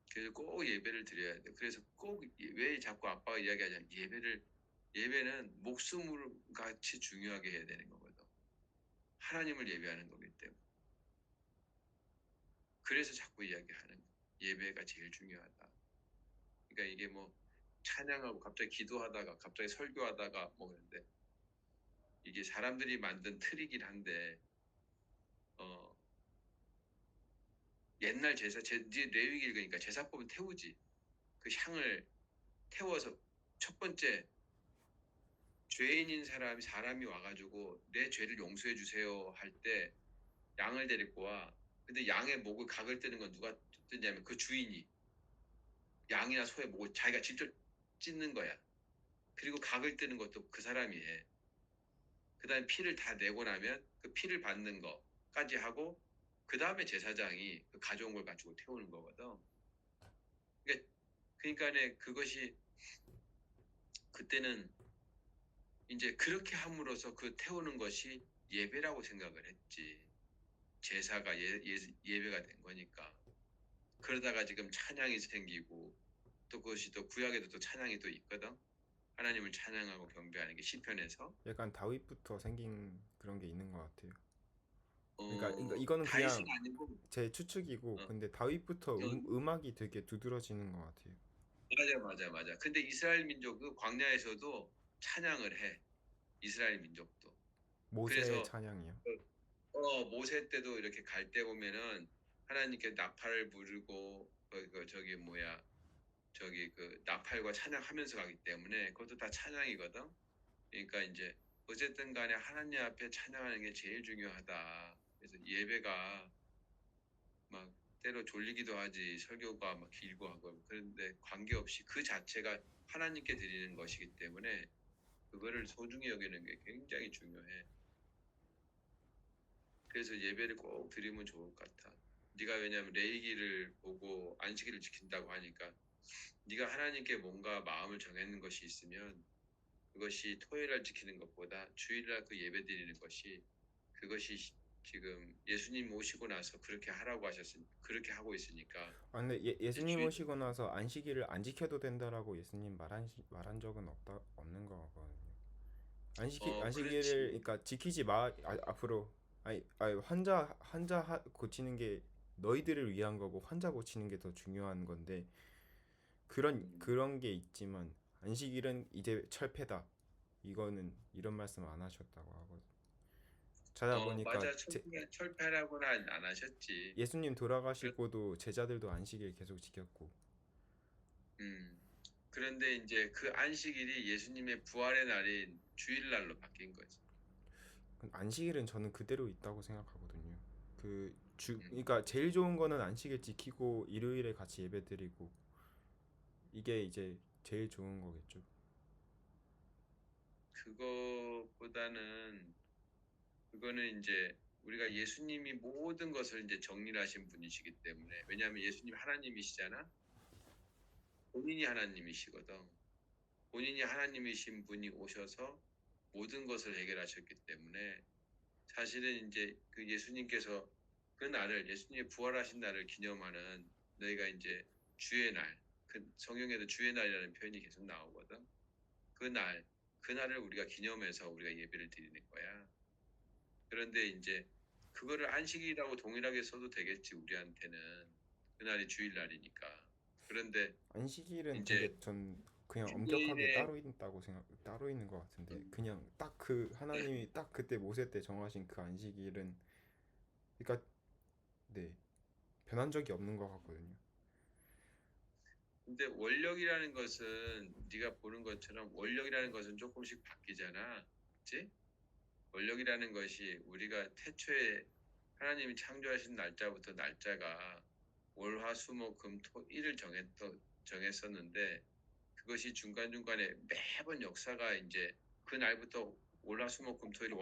그래서 꼭 예배를 드려야 돼. 그래서 꼭 왜 자꾸 아빠가 이야기하냐면 예배는 목숨을 같이 중요하게 해야 되는 거거든. 하나님을 예배하는 거기 때문에. 그래서 자꾸 이야기하는 거야. 예배가 제일 중요하다. 그러니까 이게 뭐 찬양하고 갑자기 기도하다가 갑자기 설교하다가 뭐 그런데 이게 사람들이 만든 틀이긴 한데 어 옛날 이제 레위기 읽으니까 제사법은 태우지. 그 향을 태워서 첫 번째 죄인인 사람이 와가지고 내 죄를 용서해 주세요 할 때 양을 데리고 와. 근데 양의 목을 각을 뜨는 건 누가 뜨냐면 그 주인이 양이나 소의 목을 자기가 직접 찢는 거야. 그리고 각을 뜨는 것도 그 사람이 해. 그다음에 피를 다 내고 나면 그 피를 받는 거까지 하고 그 다음에 제사장이 그 가져온 걸 가지고 태우는 거거든. 그러니까 그러니까는 그것이 그때는 이제 그렇게 함으로써 그 태우는 것이 예배라고 생각을 했지. 제사가 예배가 된 거니까. 그러다가 지금 찬양이 생기고 또 그것이 또 구약에도 또 찬양이 또 있거든. 하나님을 찬양하고 경배하는 게 시편에서 약간 다윗부터 생긴 그런 게 있는 것 같아요. 그러니까 어 이거는 다윗은 그냥 아니고 제 추측이고, 어, 근데 다윗부터 어, 음악이 되게 두드러지는 것 같아요. 맞아. 근데 이스라엘 민족 그 광야에서도 찬양을 해. 이스라엘 민족도. 모세의 그래서 찬양이요. 모세 때도 이렇게 갈 때 보면은 하나님께 나팔을 부르고 저기 뭐야 저기 그 나팔과 찬양하면서 가기 때문에 그것도 다 찬양이거든. 그러니까 이제 어쨌든 간에 하나님 앞에 찬양하는 게 제일 중요하다. 그래서 예배가 막 때로 졸리기도 하지 설교가 막 길고 하고 그런데 관계없이 그 자체가 하나님께 드리는 것이기 때문에 그거를 소중히 여기는 게 굉장히 중요해. 그래서 예배를 꼭 드리면 좋을 것 같아. 네가 왜냐하면 레이기를 보고 안식일을 지킨다고 하니까 네가 하나님께 뭔가 마음을 정했는 것이 있으면 그것이 토요일날 지키는 것보다 주일날 그 예배 드리는 것이 그것이 지금 예수님 오시고 나서 그렇게 하라고 하셨으니 그렇게 하고 있으니까 아, 근데 이제 예수님 주일 오시고 나서 안식일을 안 지켜도 된다라고 예수님 말한 적은 없는 거거든요. 안식일을 그렇지. 그러니까 지키지 앞으로. 아니 환자 고치는 게 너희들을 위한 거고 환자 고치는 게 더 중요한 건데, 음, 그런 게 있지만 안식일은 이제 철폐다. 이거는 이런 말씀 안 하셨다고 하거든. 찾아보니까 맞아. 철폐라고는 안 하셨지. 예수님 그렇, 돌아가시고도 제자들도 안식일 계속 지켰고. 음. 그런데 이제 그 안식일이 예수님의 부활의 날인 주일날로 바뀐 거지. 안식일은 저는 그대로 있다고 생각하거든요. 음. 그러니까 제일 좋은 거는 안식일 지키고 일요일에 같이 예배드리고, 이게 이제 제일 좋은 거겠죠. 그거보다는 그거는 이제 우리가 예수님이 모든 것을 이제 정리를 하신 분이시기 때문에 왜냐하면 예수님 하나님이시잖아. 본인이 하나님이시거든. 본인이 하나님이신 분이 오셔서 모든 것을 해결하셨기 때문에 사실은 이제 그 예수님께서 그 날을 예수님이 부활하신 날을 기념하는 너희가 이제 주의 날, 그 성경에도 주의 날이라는 표현이 계속 나오거든. 그 날, 그날을 우리가 기념해서 우리가 예배를 드리는 거야. 그런데 이제 그거를 안식이라고 동일하게 써도 되겠지 우리한테는 그날이 주일날이니까. 그런데 안식일은 이제 근데 전 그냥 엄격하게 유대인의 따로 있는 것 같은데, 음, 그냥 딱 그 하나님이 딱 그때 모세 때 정하신 그 안식일은, 그러니까 네, 변한 적이 없는 것 같거든요. 근데 원력이라는 것은 네가 보는 것처럼 원력이라는 것은 조금씩 바뀌잖아. 그치? 원력이라는 것이 우리가 태초에 하나님이 창조하신 날짜부터 날짜가 월화수목금토일을 정했었는데 그것이 중간중간에 매번 역사가 이제 그 날부터 월화수목금토일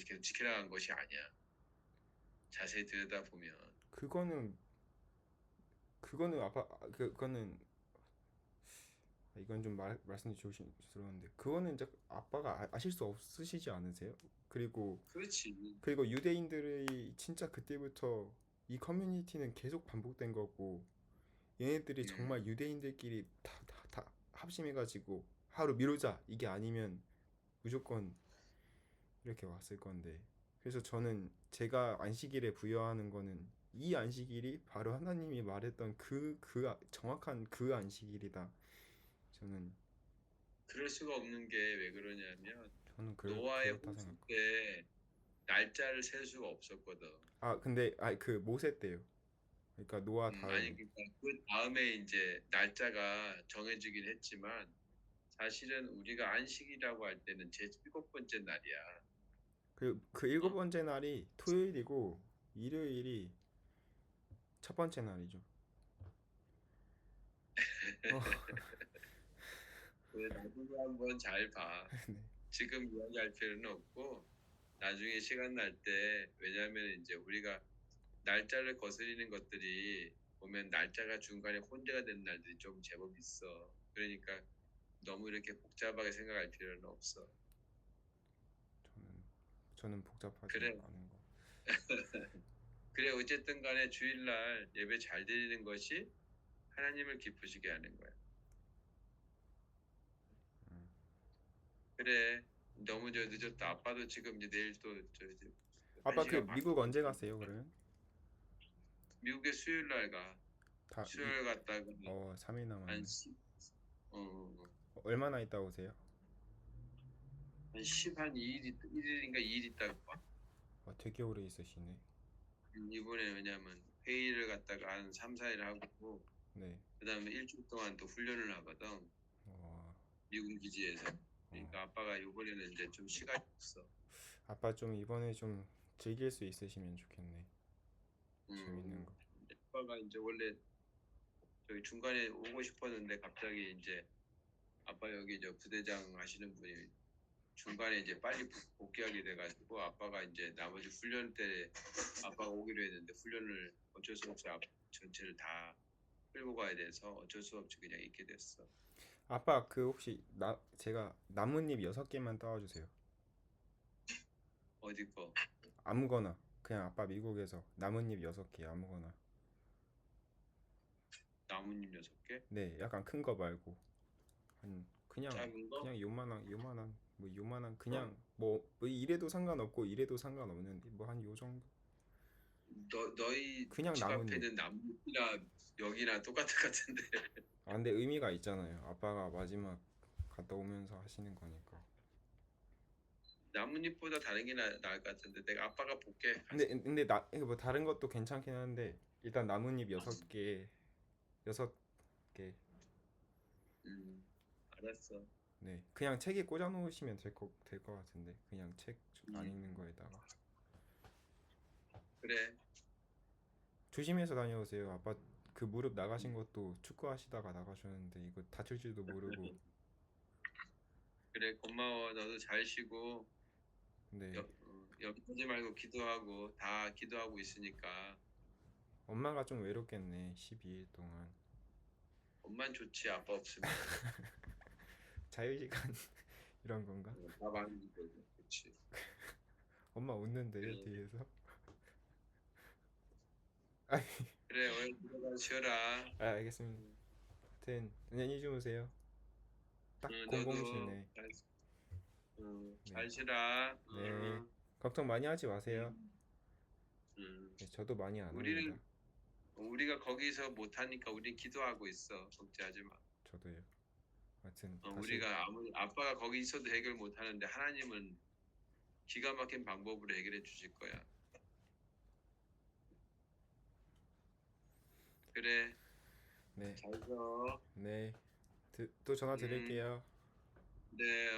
계속 지켜나간 것이 아니야. 자세히 들여다보면. 그거는 그거는 이건 좀 말씀이 조심스러운데, 그거는 이제 아빠가 아실 수 없으시지 않으세요? 그리고 그렇지. 유대인들이 진짜 그때부터 이 커뮤니티는 계속 반복된 거고, 얘네들이 음, 정말 유대인들끼리 다 합심해가지고 하루 미루자 이게 아니면 무조건 이렇게 왔을 건데, 그래서 저는 제가 안식일에 부여하는 거는 이 안식일이 바로 하나님이 말했던 정확한 그 안식일이다. 저는 그럴 수가 없는 게 왜 그러냐면 노아의 그렇다 홍수 생각. 때 날짜를 셀 수가 없었거든. 근데 그 모세 때요. 그러니까 노아 아니 다음에. 그러니까 그 다음에 이제 날짜가 정해지긴 했지만 사실은 우리가 안식이라고 할 때는 제 일곱 번째 날이야. 그 일곱 어? 번째 날이 토요일이고, 일요일이 첫 번째 날이죠. 어, 그래, 나중에 한번 잘 봐. 지금 이야기할 필요는 없고 나중에 시간 날 때 왜냐하면 이제 우리가 날짜를 거스리는 것들이 보면 날짜가 중간에 혼재가 되는 날들이 좀 제법 있어. 그러니까 너무 이렇게 복잡하게 생각할 필요는 없어. 저는 복잡하지 그래, 않은 거. 그래 어쨌든 간에 주일날 예배 잘 드리는 것이 하나님을 기쁘시게 하는 거야. 그래, 너무 저 늦었다. 아빠도 지금 이제 내일 또저 이제 한 아빠 그 시간 반 미국 언제 가세요, 그러면? 미국에 수요일 날 가. 다 수요일 갔다가 3일 한 남았네. 10, 어, 얼마나 있다 오세요? 한 10, 한 1일인가 2일 있다가 와. 되게 오래 있으시네. 이번에 왜냐면 회의를 갔다가 한 3, 4일 하고 네. 그다음에 일주일 동안 또 훈련을 하거든. 어, 미군 기지에서. 그러니까 아빠가 이번에는 이제 좀 시간이 없어. 아빠 좀 이번에 좀 즐길 수 있으시면 좋겠네. 재밌는 음, 거. 아빠가 이제 원래 저기 중간에 오고 싶었는데 갑자기 이제 아빠 여기 저 부대장 하시는 분이 중간에 이제 빨리 복귀하게 돼가지고 아빠가 이제 나머지 훈련 때 아빠가 오기로 했는데 훈련을 어쩔 수 없이 전체를 다 끌고 가야 돼서 어쩔 수 없이 그냥 있게 됐어. 아빠 그 혹시 제가 나뭇잎 6개만 따와주세요. 어디 거? 아무거나. 그냥 아빠 미국에서 나뭇잎 6개 아무거나. 나뭇잎 6개? 네, 약간 큰 거 말고 그냥 작은 거? 그냥 요만한 뭐 요만한 그냥 뭐 이래도 상관없고 이래도 상관없는데 뭐 한 요 정도. 너희 그냥 집 앞에 나뭇잎. 있는 나뭇잎이나 여기나 똑같을 것 같은데. 아 근데 의미가 있잖아요. 아빠가 마지막 갔다 오면서 하시는 거니까. 나뭇잎보다 다른 게 나을 것 같은데 내가 아빠가 볼게. 근데 이거 뭐 다른 것도 괜찮긴 한데 일단 나뭇잎 6개 6개. 알았어. 네, 그냥 책에 꽂아 놓으시면 될 거 같은데 그냥 책 안 읽는 음, 거에다가 그래. 조심해서 다녀오세요. 아빠 그 무릎 나가신 것도 축구 하시다가 나가셨는데 이거 다칠 줄도 모르고. 그래 고마워. 너도 잘 쉬고 네, 염려하지 말고 기도하고 다 기도하고 있으니까 엄마가 좀 외롭겠네. 12일 동안 엄만 좋지 아빠 없으면 자유시간 이런 건가? 다 많이 되고 그렇지. 엄마 웃는데요 그래, 뒤에서. 그래 오늘 들어가 쉬어라. 알겠습니다. 하여튼 안녕히 주무세요. 딱 너도 00시네. 네, 잘 쉬라. 네, 걱정 많이 하지 마세요. 음, 음. 네, 저도 많이 안 합니다. 우리는 우리가 거기서 못하니까 우리 기도하고 있어. 걱정하지 마. 저도요. 하여튼 다시 우리가 아빠가 거기 있어도 해결 못하는데 하나님은 기가 막힌 방법으로 해결해 주실 거야. 그래, 네, 잘 가. 네, 또 전화 음, 드릴게요. 네,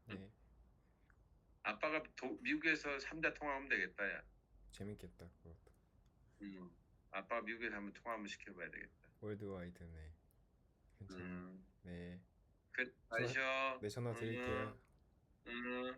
네, 아빠가 미국에서 3자 통화하면 되겠다, 야. 재밌겠다 그것도. 음, 아빠가 미국에서 한번 통화 한번 시켜봐야 되겠다. 월드와이드. 네, 괜찮네. 음, 네, 잘 쉬어. 전화 드릴게요. 음.